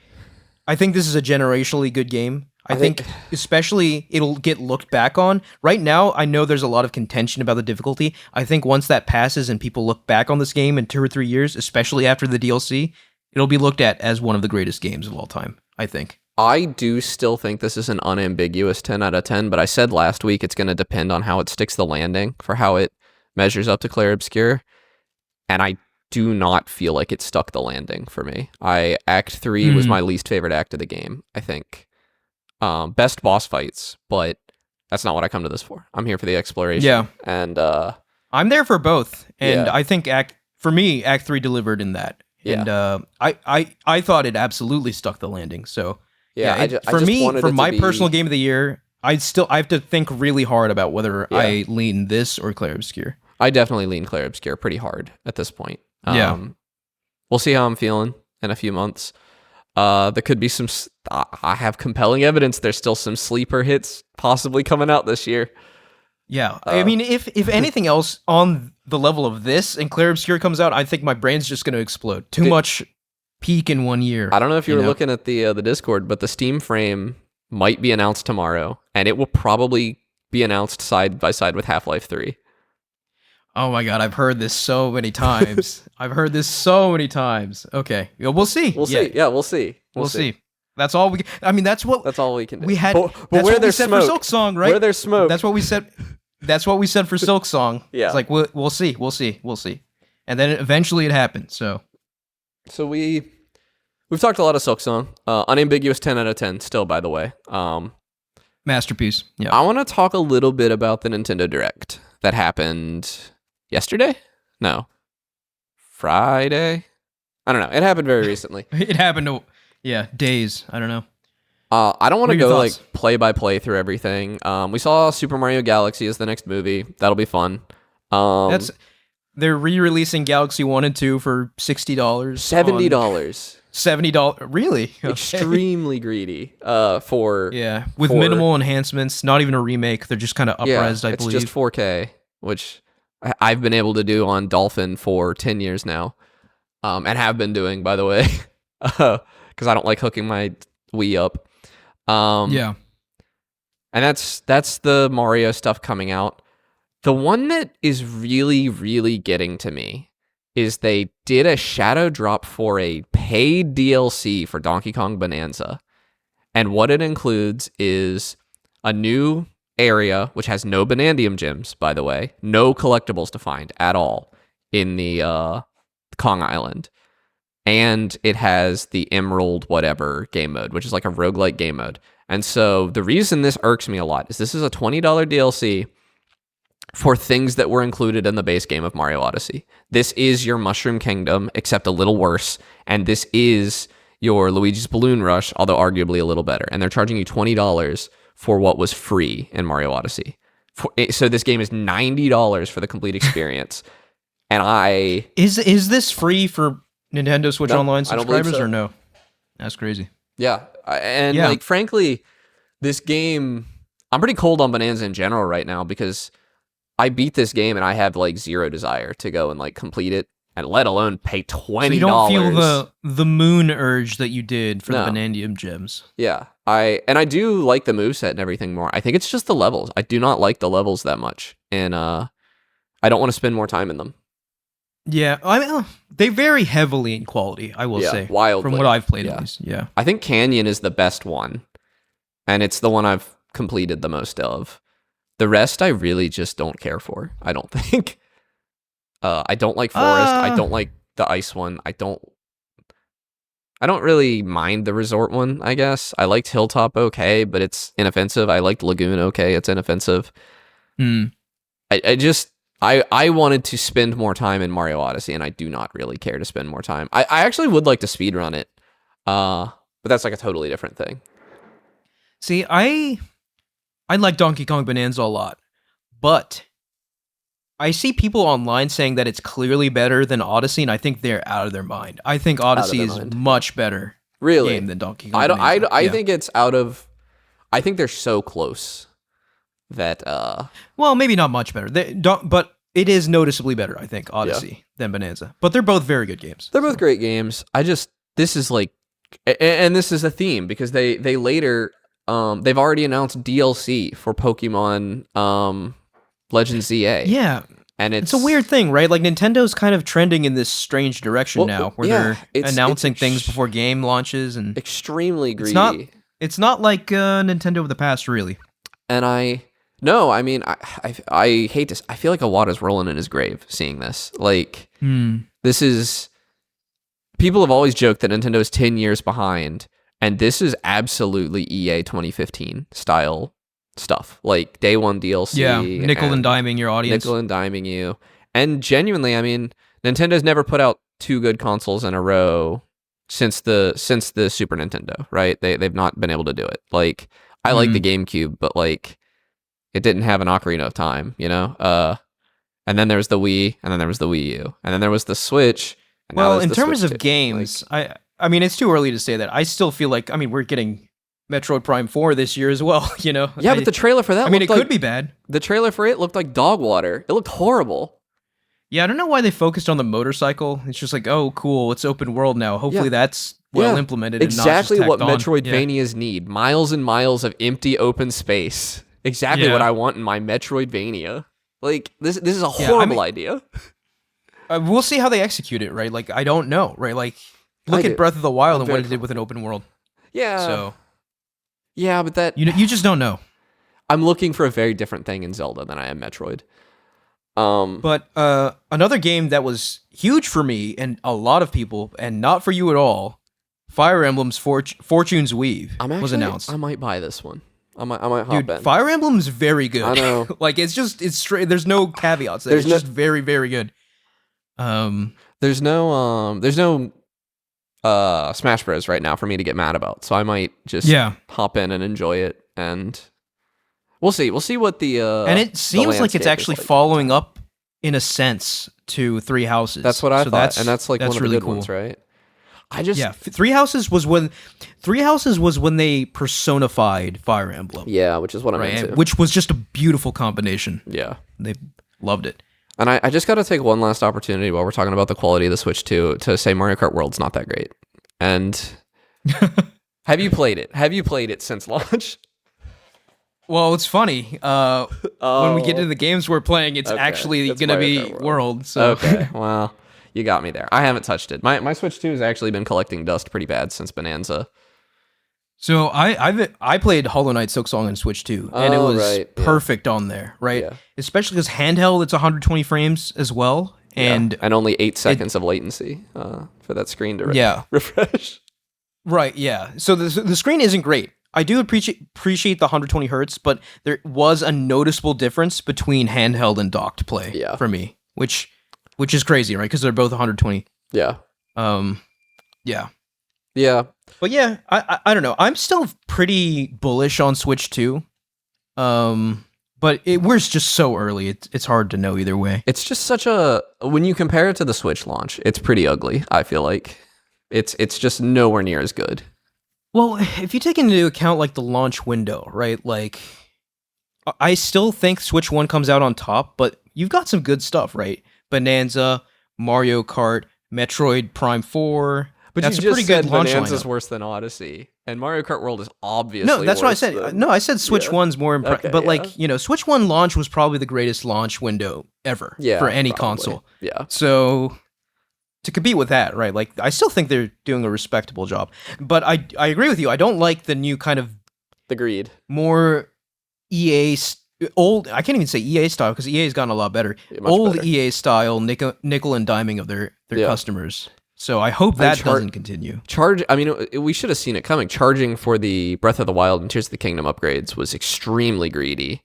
Speaker 2: I think this is a generationally good game. I think especially it'll get looked back on. Right now, I know there's a lot of contention about the difficulty. I think once that passes and people look back on this game in 2 or 3 years, especially after the DLC, it'll be looked at as one of the greatest games of all time, I think.
Speaker 1: I do still think this is an unambiguous 10 out of 10, but I said last week it's going to depend on how it sticks the landing for how it measures up to Clair Obscur, and I do not feel like it stuck the landing for me. Act 3 was my least favorite act of the game, I think. Best boss fights, but that's not what I come to this for. I'm here for the exploration.
Speaker 2: Yeah.
Speaker 1: And
Speaker 2: I'm there for both, and
Speaker 1: Yeah.
Speaker 2: I think Act 3 delivered in that.
Speaker 1: Yeah.
Speaker 2: And I thought it absolutely stuck the landing. So
Speaker 1: yeah, I
Speaker 2: for
Speaker 1: just
Speaker 2: me,
Speaker 1: wanted
Speaker 2: for
Speaker 1: it to
Speaker 2: my
Speaker 1: be-
Speaker 2: personal game of the year, I have to think really hard about whether
Speaker 1: Yeah.
Speaker 2: I lean this or Clair Obscur.
Speaker 1: I definitely lean Clair Obscur pretty hard at this point.
Speaker 2: Yeah.
Speaker 1: We'll see how I'm feeling in a few months. There could be some. I have compelling evidence. There's still some sleeper hits possibly coming out this year.
Speaker 2: Yeah, I mean, if anything else on the level of this and Clair Obscur comes out, I think my brain's just going to explode. Too much peak in 1 year.
Speaker 1: I don't know if you were looking at the Discord, but the Steam frame might be announced tomorrow, and it will probably be announced side by side with Half-Life 3.
Speaker 2: Oh my god, I've heard this so many times. Okay, yeah, we'll see.
Speaker 1: We'll see. Yeah, we'll see.
Speaker 2: We'll see. That's all we. I mean, that's all
Speaker 1: we can do.
Speaker 2: we had.
Speaker 1: But
Speaker 2: that's
Speaker 1: where
Speaker 2: what we
Speaker 1: there's
Speaker 2: said
Speaker 1: smoke,
Speaker 2: for Silksong, right?
Speaker 1: Where there's smoke.
Speaker 2: That's what we said. That's what we said for Silksong.
Speaker 1: Yeah.
Speaker 2: It's like we'll see, and then eventually it happened. So
Speaker 1: we've talked a lot of Silksong. Unambiguous 10 out of 10 still, by the way.
Speaker 2: masterpiece. Yeah.
Speaker 1: I want to talk a little bit about the Nintendo Direct that happened yesterday? No. Friday? I don't know. It happened very recently.
Speaker 2: It happened days. I don't know.
Speaker 1: I don't want to
Speaker 2: What are your
Speaker 1: go like
Speaker 2: thoughts?
Speaker 1: play by play through everything. We saw Super Mario Galaxy as the next movie. That'll be fun.
Speaker 2: They're re-releasing Galaxy 1 and 2 for $60.
Speaker 1: $70.
Speaker 2: $70. Really? Okay.
Speaker 1: Extremely greedy. For
Speaker 2: with
Speaker 1: for-
Speaker 2: minimal enhancements. Not even a remake. They're just kind of up-resed, I
Speaker 1: it's
Speaker 2: believe.
Speaker 1: just 4K, which I've been able to do on Dolphin for 10 years now, and have been doing, by the way, because I don't like hooking my Wii up.
Speaker 2: Yeah.
Speaker 1: And that's the Mario stuff coming out. The one that is really, really getting to me is they did a shadow drop for a paid DLC for Donkey Kong Bonanza. And what it includes is a new area, which has no Bonandium gems, by the way. No collectibles to find at all in the Kong Island. And it has the Emerald whatever game mode, which is like a roguelike game mode. And so the reason this irks me a lot is this is a $20 DLC for things that were included in the base game of Mario Odyssey. This is your Mushroom Kingdom, except a little worse. And this is your Luigi's Balloon Rush, although arguably a little better. And they're charging you $20 for what was free in Mario Odyssey. So this game is $90 for the complete experience. And
Speaker 2: Is this free for Nintendo Switch
Speaker 1: No,
Speaker 2: Online
Speaker 1: I don't believe
Speaker 2: subscribers
Speaker 1: so.
Speaker 2: or no? That's crazy.
Speaker 1: Yeah. And
Speaker 2: Yeah.
Speaker 1: like, frankly, this game, I'm pretty cold on Bonanza in general right now because I beat this game and I have like zero desire to go and like complete it, and let alone pay $20.
Speaker 2: So you don't feel the moon urge that you did for
Speaker 1: No.
Speaker 2: the Bonandium gems.
Speaker 1: Yeah. I do like the moveset and everything more. I think it's just the levels. I do not like the levels that much. And I don't want to spend more time in them.
Speaker 2: Yeah, I mean, they vary heavily in quality, I will
Speaker 1: Yeah,
Speaker 2: say.
Speaker 1: wildly.
Speaker 2: From what I've played
Speaker 1: Yeah.
Speaker 2: at least. Yeah.
Speaker 1: I think Canyon is the best one. And it's the one I've completed the most of. The rest I really just don't care for, I don't think. I don't like Forest. I don't like the ice one. I don't really mind the resort one, I guess. I liked Hilltop okay, but it's inoffensive. I liked Lagoon okay, it's inoffensive.
Speaker 2: Hmm.
Speaker 1: I wanted to spend more time in Mario Odyssey, and I do not really care to spend more time. I actually would like to speedrun it, but that's like a totally different thing.
Speaker 2: See, I like Donkey Kong Bonanza a lot, but I see people online saying that it's clearly better than Odyssey, and I think they're out of their mind. I think Odyssey
Speaker 1: their
Speaker 2: is
Speaker 1: mind.
Speaker 2: much better
Speaker 1: Really?
Speaker 2: game than Donkey Kong
Speaker 1: I
Speaker 2: Bonanza.
Speaker 1: think it's out of. I think they're so close that.
Speaker 2: Well, maybe not much better. But it is noticeably better, I think, Odyssey than Bonanza. But they're both very good games.
Speaker 1: They're both great games. This is like, and this is a theme because they later, they've already announced DLC for Pokemon Legends ZA.
Speaker 2: Yeah.
Speaker 1: And
Speaker 2: It's a weird thing, right? Like Nintendo's kind of trending in this strange direction
Speaker 1: Well,
Speaker 2: now, where
Speaker 1: yeah,
Speaker 2: they're
Speaker 1: it's
Speaker 2: announcing
Speaker 1: ex-
Speaker 2: things before game launches, and
Speaker 1: extremely greedy.
Speaker 2: it's not It's not like Nintendo of the past, really.
Speaker 1: And I hate this. I feel like Iwata's rolling in his grave seeing this. Like, this is... People have always joked that Nintendo is 10 years behind, and this is absolutely EA 2015 style stuff. Like, day one DLC.
Speaker 2: Yeah, nickel and diming your audience.
Speaker 1: Nickel and diming you. And genuinely, I mean, Nintendo's never put out 2 good consoles in a row since the Super Nintendo, right? They've not been able to do it. Like, I like the GameCube, but like, it didn't have an Ocarina of Time, you know? And then there was the Wii, and then there was the Wii U, and then there was the Switch. And
Speaker 2: well, in terms of games,
Speaker 1: like,
Speaker 2: I mean, it's too early to say that. I still feel like, I mean, we're getting Metroid Prime 4 this year as well, you know?
Speaker 1: Yeah, but the trailer for that,
Speaker 2: I mean, it could be bad.
Speaker 1: The trailer for it looked like dog water. It looked horrible.
Speaker 2: Yeah, I don't know why they focused on the motorcycle. It's just like, oh, cool, it's open world now. Hopefully that's well implemented.
Speaker 1: Exactly
Speaker 2: and not just
Speaker 1: what
Speaker 2: tacked on.
Speaker 1: Metroidvanias need. Miles and miles of empty open space. Exactly what I want in my Metroidvania. Like, this is a horrible idea.
Speaker 2: We'll see how they execute it, right? Like, I don't know, right? Like, look at Breath of the Wild and what it did with an open world.
Speaker 1: Yeah.
Speaker 2: So.
Speaker 1: Yeah, but that...
Speaker 2: You just don't know.
Speaker 1: I'm looking for a very different thing in Zelda than I am Metroid.
Speaker 2: But another game that was huge for me and a lot of people, and not for you at all, Fire Emblem's Fortune's Weave was announced.
Speaker 1: I might buy this one. I might hop in.
Speaker 2: Fire Emblem's very good.
Speaker 1: I know.
Speaker 2: Like, it's straight. There's no caveats. It's just very, very good.
Speaker 1: There's no Smash Bros right now for me to get mad about, so I might just hop in and enjoy it, and we'll see what the
Speaker 2: and it seems like it's actually following up in a sense to Three Houses.
Speaker 1: That's what I thought, and that's like one of the
Speaker 2: really
Speaker 1: good ones, right?
Speaker 2: Three Houses was when they personified Fire Emblem.
Speaker 1: Yeah, which is what I'm into.
Speaker 2: Which was just a beautiful combination.
Speaker 1: Yeah,
Speaker 2: they loved it.
Speaker 1: And I just got to take one last opportunity while we're talking about the quality of the Switch 2 to say Mario Kart World's not that great. And have you played it? Have you played it since launch?
Speaker 2: Well, it's funny. When we get into the games we're playing, it's actually going to be World. So.
Speaker 1: Okay, well, you got me there. I haven't touched it. My Switch 2 has actually been collecting dust pretty bad since Bonanza.
Speaker 2: So I played Hollow Knight Silksong on Switch 2, and it was perfect on there, right? Yeah. Especially because handheld, it's 120 frames as well, and
Speaker 1: only 8 seconds of latency for that screen to refresh.
Speaker 2: Right, yeah. So the screen isn't great. I do appreciate the 120 hertz, but there was a noticeable difference between handheld and docked play for me, which is crazy, right? Because they're both 120.
Speaker 1: Yeah.
Speaker 2: Yeah.
Speaker 1: Yeah.
Speaker 2: But yeah, I don't know. I'm still pretty bullish on Switch 2. But we're just so early. It's hard to know either way.
Speaker 1: It's just when you compare it to the Switch launch, it's pretty ugly, I feel like. It's just nowhere near as good.
Speaker 2: Well, if you take into account like the launch window, right? Like I still think Switch 1 comes out on top, but you've got some good stuff, right? Bonanza, Mario Kart, Metroid Prime 4.
Speaker 1: But
Speaker 2: that's
Speaker 1: you
Speaker 2: a pretty good launch
Speaker 1: Bonanza's
Speaker 2: lineup.
Speaker 1: worse than Odyssey, and Mario Kart World is obviously
Speaker 2: no. That's what I said.
Speaker 1: Than...
Speaker 2: No, I said Switch 1's more impressive.
Speaker 1: Okay,
Speaker 2: but like Switch 1 launch was probably the greatest launch window ever for any console.
Speaker 1: Yeah.
Speaker 2: So to compete with that, right? Like I still think they're doing a respectable job. But I agree with you. I don't like the new kind of
Speaker 1: the greed,
Speaker 2: more EA old. I can't even say EA style because EA's gotten a lot better. Old better. EA style nickel and diming of their customers. So I hope that doesn't continue.
Speaker 1: We should have seen it coming. Charging for the Breath of the Wild and Tears of the Kingdom upgrades was extremely greedy.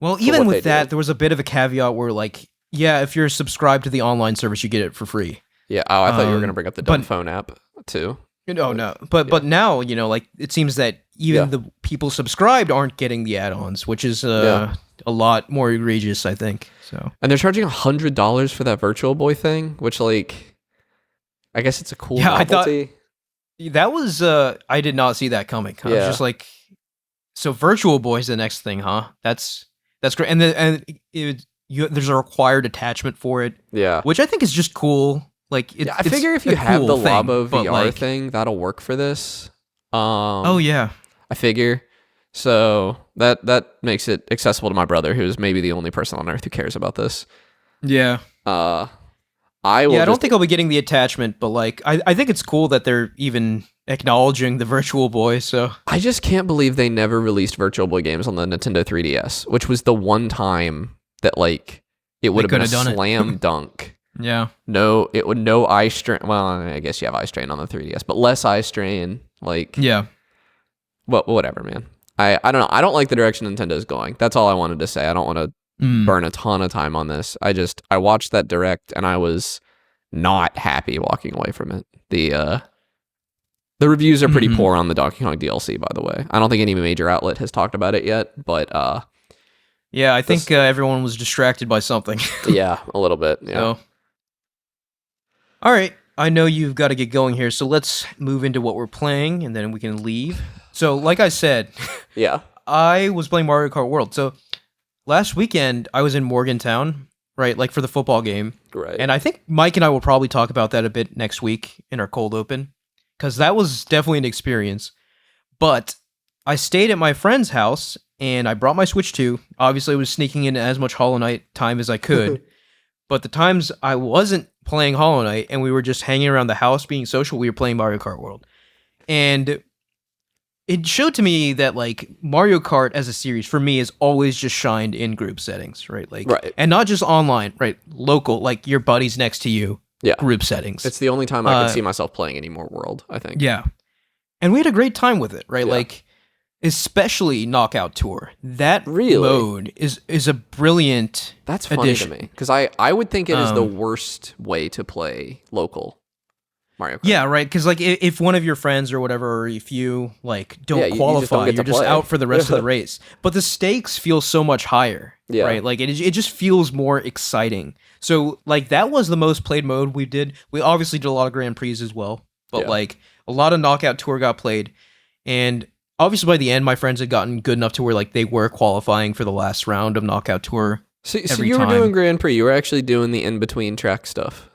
Speaker 2: Well, even with that, there was a bit of a caveat where, like, if you're subscribed to the online service, you get it for free.
Speaker 1: Yeah. Oh, I thought you were going to bring up the dumb phone app too.
Speaker 2: No. But now, like, it seems that even the people subscribed aren't getting the add-ons, which is a lot more egregious, I think. So.
Speaker 1: And they're charging $100 for that Virtual Boy thing, which, like, I guess it's a cool novelty.
Speaker 2: I thought that was I did not see that coming. I was just like, so Virtual Boy's the next thing, huh? That's great. And there's a required attachment for it. Yeah. Which I think is just cool. Like
Speaker 1: I figure if you have the Labo VR thing, that'll work for this. I figure. So that makes it accessible to my brother, who's maybe the only person on earth who cares about this.
Speaker 2: Yeah.
Speaker 1: I will.
Speaker 2: Yeah, I don't think I'll be getting the attachment, but like I think it's cool that they're even acknowledging the Virtual Boy. So
Speaker 1: I just can't believe they never released Virtual Boy games on the Nintendo 3DS, which was the one time that like it would have been a slam dunk.
Speaker 2: Yeah.
Speaker 1: No, it would no eye strain. Well, I guess you have eye strain on the 3DS, but less eye strain. Like,
Speaker 2: yeah.
Speaker 1: Well, whatever, man. I don't know. I don't like the direction Nintendo's going. That's all I wanted to say. I don't want to burn a ton of time on this. I watched that direct and I was not happy walking away from it. The reviews are pretty poor on the Donkey Kong DLC, by the way. I don't think any major outlet has talked about it yet, but
Speaker 2: yeah, I think everyone was distracted by something.
Speaker 1: Yeah, a little bit. Yeah.
Speaker 2: So, all right, I know you've got to get going here, so let's move into what we're playing, and then we can leave. So, like I said,
Speaker 1: yeah,
Speaker 2: I was playing Mario Kart World. So, last weekend I was in Morgantown, right, like for the football game.
Speaker 1: Right.
Speaker 2: And I think Mike and I will probably talk about that a bit next week in our cold open, because that was definitely an experience. But I stayed at my friend's house, and I brought my Switch 2. Obviously, I was sneaking in as much Hollow Knight time as I could. But the times I wasn't playing Hollow Knight and we were just hanging around the house being social, we were playing Mario Kart World. And it showed to me that like Mario Kart as a series for me has always just shined in group settings, right? Like,
Speaker 1: right.
Speaker 2: And not just online, right? Local, like your buddies next to you.
Speaker 1: Yeah.
Speaker 2: Group settings.
Speaker 1: It's the only time I could see myself playing any more World, I think.
Speaker 2: Yeah. And we had a great time with it, right?
Speaker 1: Yeah.
Speaker 2: Like, especially Knockout Tour. That
Speaker 1: really?
Speaker 2: mode is a brilliant
Speaker 1: That's funny
Speaker 2: addition.
Speaker 1: to me, because I would think it is the worst way to play local Mario Kart.
Speaker 2: Yeah, right. Because like if one of your friends or whatever, or if you like don't qualify, you're just
Speaker 1: play.
Speaker 2: out for the rest of the race. But the stakes feel so much higher, right? Like it just feels more exciting. So like that was the most played mode we did. We obviously did a lot of Grand Prix as well, but like a lot of Knockout Tour got played, and obviously by the end, my friends had gotten good enough to where like they were qualifying for the last round of Knockout Tour.
Speaker 1: So you were doing Grand Prix. You were actually doing the in-between track stuff.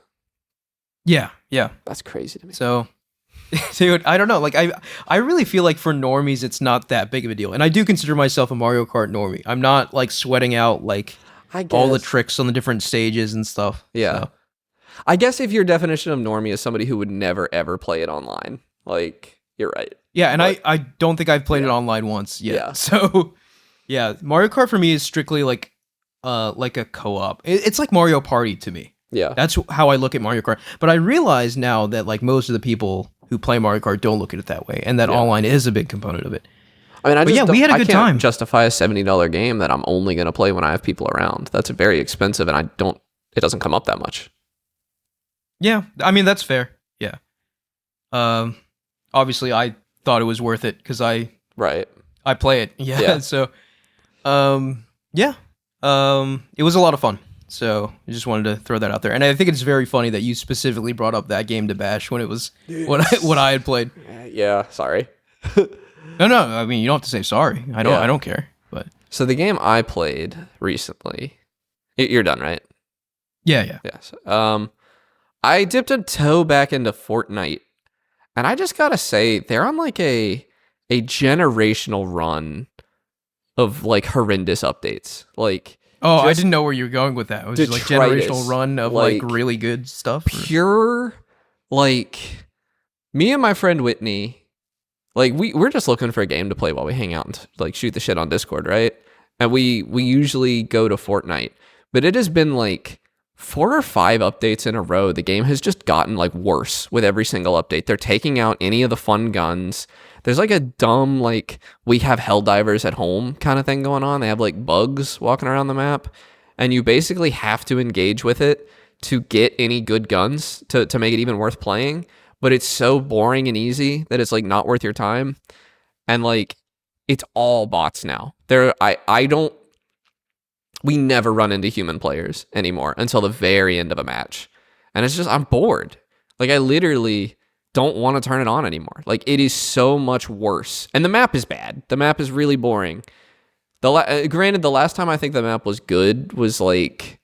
Speaker 2: Yeah.
Speaker 1: That's crazy to me.
Speaker 2: So, dude, I don't know. Like, I really feel like for normies, it's not that big of a deal. And I do consider myself a Mario Kart normie. I'm not, like, sweating out, like, all the tricks on the different stages and stuff.
Speaker 1: Yeah. So. I guess if your definition of normie is somebody who would never, ever play it online, like, you're right.
Speaker 2: Yeah, and I don't think I've played it online once yet. Yeah. So, yeah, Mario Kart for me is strictly, like a co-op. It's like Mario Party to me.
Speaker 1: Yeah.
Speaker 2: That's how I look at Mario Kart. But I realize now that like most of the people who play Mario Kart don't look at it that way, and that online is a big component of it.
Speaker 1: I mean, we had a good time. Justify a $70 game that I'm only going to play when I have people around. That's very expensive, and it doesn't come up that much.
Speaker 2: Yeah, I mean that's fair. Yeah. Obviously I thought it was worth it because I play it. Yeah. So, it was a lot of fun. So I just wanted to throw that out there, and I think it's very funny that you specifically brought up that game to bash when it was what I had played.
Speaker 1: Yeah, sorry.
Speaker 2: No. I mean, you don't have to say sorry. I don't care. But
Speaker 1: so the game I played recently, you're done, right?
Speaker 2: Yeah.
Speaker 1: Yes. I dipped a toe back into Fortnite, and I just gotta say they're on like a generational run of like horrendous updates, like.
Speaker 2: Oh, I didn't know where you were going with that. It was just like generational run of like really good stuff.
Speaker 1: Pure, like me and my friend Whitney, like we're just looking for a game to play while we hang out and like shoot the shit on Discord, right? And we usually go to Fortnite, but it has been like 4 or 5 updates in a row. The game has just gotten like worse with every single update. They're taking out any of the fun guns. There's like a dumb, like, we have Helldivers at home kind of thing going on. They have like bugs walking around the map, and you basically have to engage with it to get any good guns to make it even worth playing. But it's so boring and easy that it's like not worth your time. And like, it's all bots now. We never run into human players anymore until the very end of a match. And it's just, I'm bored. Like, I literally don't want to turn it on anymore. Like, it is so much worse. And the map is bad. The map is really boring. Granted, the last time I think the map was good was like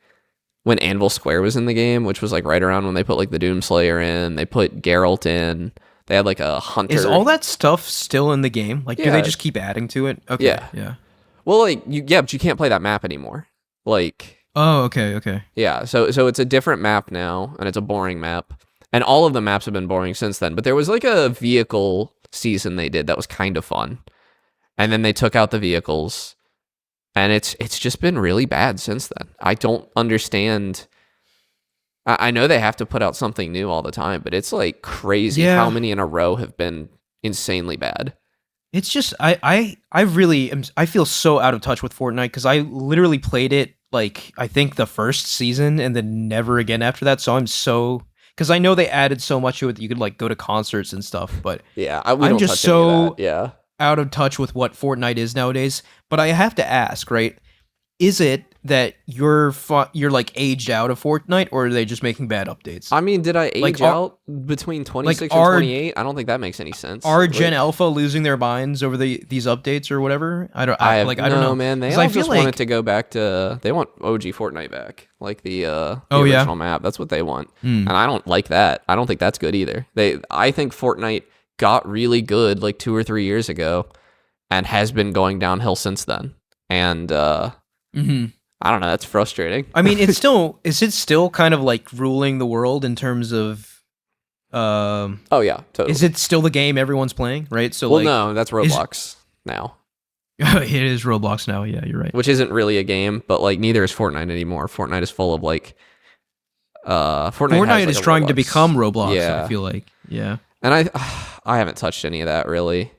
Speaker 1: when Anvil Square was in the game, which was like right around when they put like the Doomslayer in. They put Geralt in. They had like a hunter.
Speaker 2: Is all that stuff still in the game? Like, do they just keep adding to it? Okay. Yeah.
Speaker 1: Well, like, but you can't play that map anymore. Like,
Speaker 2: Oh, okay.
Speaker 1: Yeah, so it's a different map now, and it's a boring map. And all of the maps have been boring since then. But there was like a vehicle season they did that was kind of fun. And then they took out the vehicles, and it's just been really bad since then. I don't understand. I know they have to put out something new all the time, but it's like crazy how many in a row have been insanely bad.
Speaker 2: It's just I really am, I feel so out of touch with Fortnite because I literally played it like I think the first season and then never again after that. So I'm so because I know they added so much to it that you could like go to concerts and stuff, but
Speaker 1: Yeah,
Speaker 2: I'm just so
Speaker 1: yeah.
Speaker 2: out of touch with what Fortnite is nowadays. But I have to ask, right? Is it that you're like aged out of Fortnite, or are they just making bad updates?
Speaker 1: I mean, did I age
Speaker 2: Like,
Speaker 1: out between 26 and 28? I don't think that makes any sense.
Speaker 2: Are Gen Alpha losing their minds over these updates or whatever? I don't know,
Speaker 1: man. They
Speaker 2: 'Cause
Speaker 1: all
Speaker 2: I feel
Speaker 1: just want it to go back to. They want OG Fortnite back, like the original map. That's what they want, and I don't like that. I don't think that's good either. I think Fortnite got really good like 2 or 3 years ago, and has been going downhill since then. And I don't know. That's frustrating.
Speaker 2: I mean, is it still kind of like ruling the world in terms of?
Speaker 1: Oh yeah, totally.
Speaker 2: Is it still the game everyone's playing? Right. So
Speaker 1: well, no, that's Roblox now.
Speaker 2: It is Roblox now. Yeah, you're right.
Speaker 1: Which isn't really a game, but like neither is Fortnite anymore. Fortnite is full of like. Fortnite
Speaker 2: is trying to become Roblox.
Speaker 1: Yeah.
Speaker 2: I feel like
Speaker 1: and I haven't touched any of that really.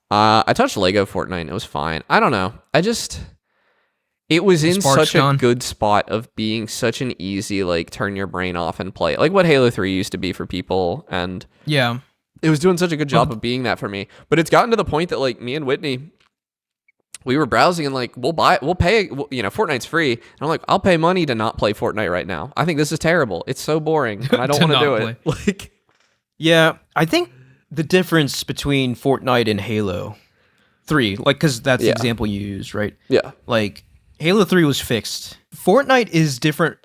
Speaker 1: I touched Lego Fortnite. And it was fine. I don't know. It was in such a good spot of being such an easy, like, turn your brain off and play. Like what Halo 3 used to be for people. And
Speaker 2: yeah,
Speaker 1: it was doing such a good job of being that for me. But it's gotten to the point that, like, me and Whitney, we were browsing and, like, we'll pay, Fortnite's free. And I'm like, I'll pay money to not play Fortnite right now. I think this is terrible. It's so boring. And I don't want to do it. Like,
Speaker 2: yeah, I think the difference between Fortnite and Halo 3, like, because that's the example you used, right?
Speaker 1: Yeah.
Speaker 2: Like, Halo 3 was fixed. Fortnite is different,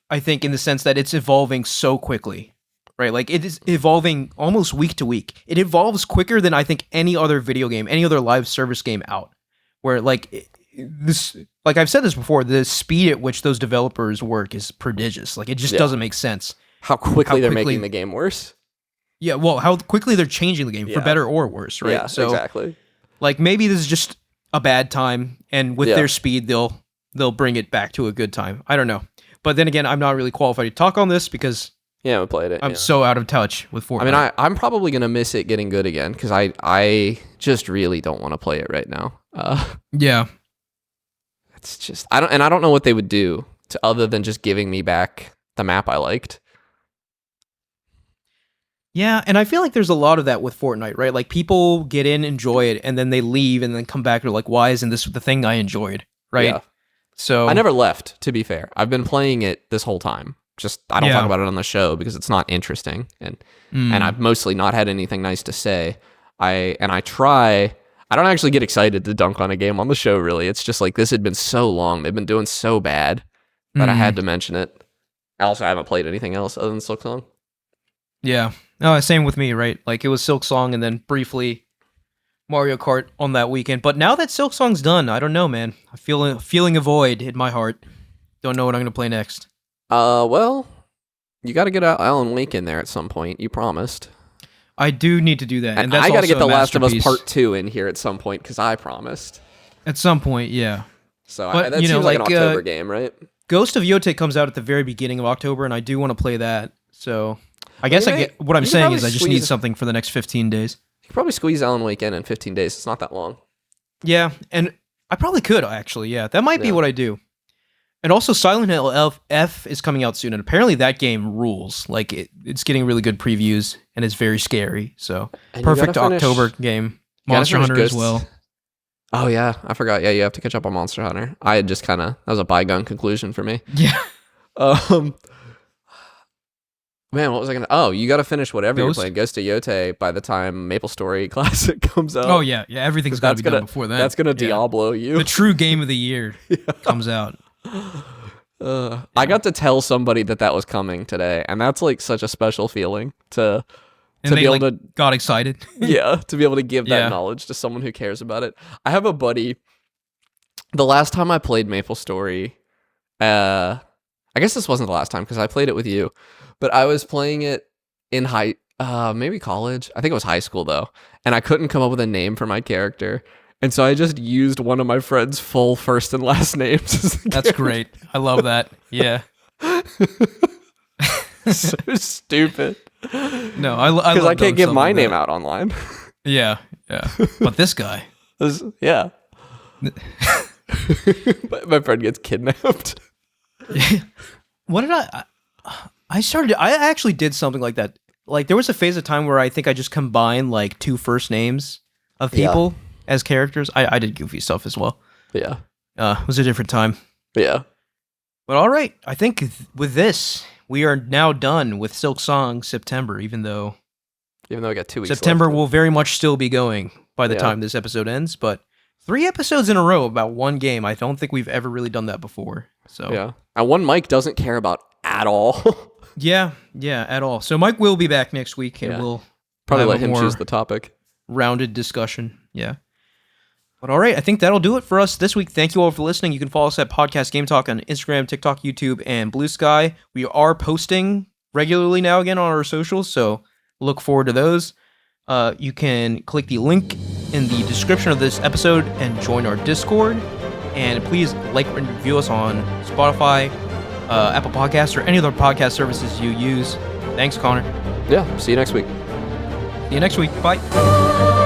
Speaker 2: I think, in the sense that it's evolving so quickly, right? Like, it is evolving almost week to week. It evolves quicker than I think any other video game, any other live service game out. Where, like, like I've said this before, the speed at which those developers work is prodigious. Like, it just doesn't make sense.
Speaker 1: How quickly they're making the game worse.
Speaker 2: Yeah, well, how quickly they're changing the game, for better or worse, right?
Speaker 1: Yeah, so, exactly.
Speaker 2: Like, maybe this is just a bad time, and with their speed, they'll bring it back to a good time. I don't know. But then again, I'm not really qualified to talk on this because
Speaker 1: we played it.
Speaker 2: I'm so out of touch with Fortnite.
Speaker 1: I mean, I'm probably going to miss it getting good again because I just really don't want to play it right now.
Speaker 2: Yeah.
Speaker 1: It's just, I don't know what they would do to other than just giving me back the map I liked.
Speaker 2: Yeah, and I feel like there's a lot of that with Fortnite, right? Like, people get in, enjoy it, and then they leave and then come back and are like, why isn't this the thing I enjoyed, right?
Speaker 1: Yeah.
Speaker 2: So
Speaker 1: I never left, to be fair. I've been playing it this whole time. Just I don't talk about it on the show because it's not interesting, and I've mostly not had anything nice to say. I don't actually get excited to dunk on a game on the show, really. It's just like this had been so long. They've been doing so bad that I had to mention it. I also haven't played anything else other than Silksong.
Speaker 2: Yeah. No, same with me, right? Like, it was Silksong and then briefly Mario Kart on that weekend. But now that Silksong's done, I don't know, man. I feel feeling a void in my heart. Don't know what I'm going to play next.
Speaker 1: Well, you got to get Alan Wake in there at some point. You promised.
Speaker 2: I do need to do that.
Speaker 1: And I got to get The Last of Us Part 2 in here at some point because I promised.
Speaker 2: At some point, yeah.
Speaker 1: So that seems like an October game, right?
Speaker 2: Ghost of Yote comes out at the very beginning of October, and I do want to play that. So I guess what I'm saying is I just need something for the next 15 days.
Speaker 1: You could probably squeeze Alan Wake in 15 days. It's not that long.
Speaker 2: Yeah, and I probably could, actually, yeah. That might be what I do. And also, Silent Hill F is coming out soon, and apparently that game rules. Like, it's getting really good previews, and it's very scary. So, perfect October game. Monster Hunter as well.
Speaker 1: Oh, yeah. I forgot. Yeah, you have to catch up on Monster Hunter. I had just that was a bygone conclusion for me.
Speaker 2: Yeah.
Speaker 1: Man, what was I going to... Oh, you got to finish whatever you're playing. Ghost of Yote by the time MapleStory Classic comes out.
Speaker 2: Oh, yeah. Yeah, everything's got to be done before that.
Speaker 1: That's going to Diablo you.
Speaker 2: The true game of the year comes out.
Speaker 1: I got to tell somebody that was coming today, and that's like such a special feeling to be able to
Speaker 2: got excited.
Speaker 1: Yeah, to be able to give that knowledge to someone who cares about it. I have a buddy. The last time I played MapleStory, I guess this wasn't the last time because I played it with you, but I was playing it in maybe college. I think it was high school though, and I couldn't come up with a name for my character, and so I just used one of my friend's full first and last names.
Speaker 2: That's great. I love that. Yeah.
Speaker 1: So stupid.
Speaker 2: No, I love
Speaker 1: because I can't give my
Speaker 2: like
Speaker 1: name
Speaker 2: that.
Speaker 1: out online.
Speaker 2: Yeah. But this guy.
Speaker 1: Yeah. My friend gets kidnapped.
Speaker 2: What did I actually did something like that. Like there was a phase of time where I think I just combined like 2 first names of people as characters. I did goofy stuff as well.
Speaker 1: Yeah.
Speaker 2: It was a different time.
Speaker 1: Yeah.
Speaker 2: But all right, I think with this, we are now done with Silksong September, even though
Speaker 1: I got 2 weeks
Speaker 2: September
Speaker 1: left.
Speaker 2: will very much still be going by the time this episode ends, but 3 episodes in a row about one game. I don't think we've ever really done that before. So
Speaker 1: yeah. And one Mike doesn't care about at all.
Speaker 2: Yeah, at all. So Mike will be back next week, and we'll
Speaker 1: probably
Speaker 2: have
Speaker 1: let
Speaker 2: a
Speaker 1: him
Speaker 2: more
Speaker 1: choose the topic.
Speaker 2: rounded discussion. Yeah. But all right, I think that'll do it for us this week. Thank you all for listening. You can follow us at Podcast Game Talk on Instagram, TikTok, YouTube, and Blue Sky. We are posting regularly now again on our socials, so look forward to those. You can click the link in the description of this episode and join our Discord. And please like and review us on Spotify, Apple Podcasts, or any other podcast services you use. Thanks, Connor.
Speaker 1: Yeah. See you next week.
Speaker 2: See you next week. Bye.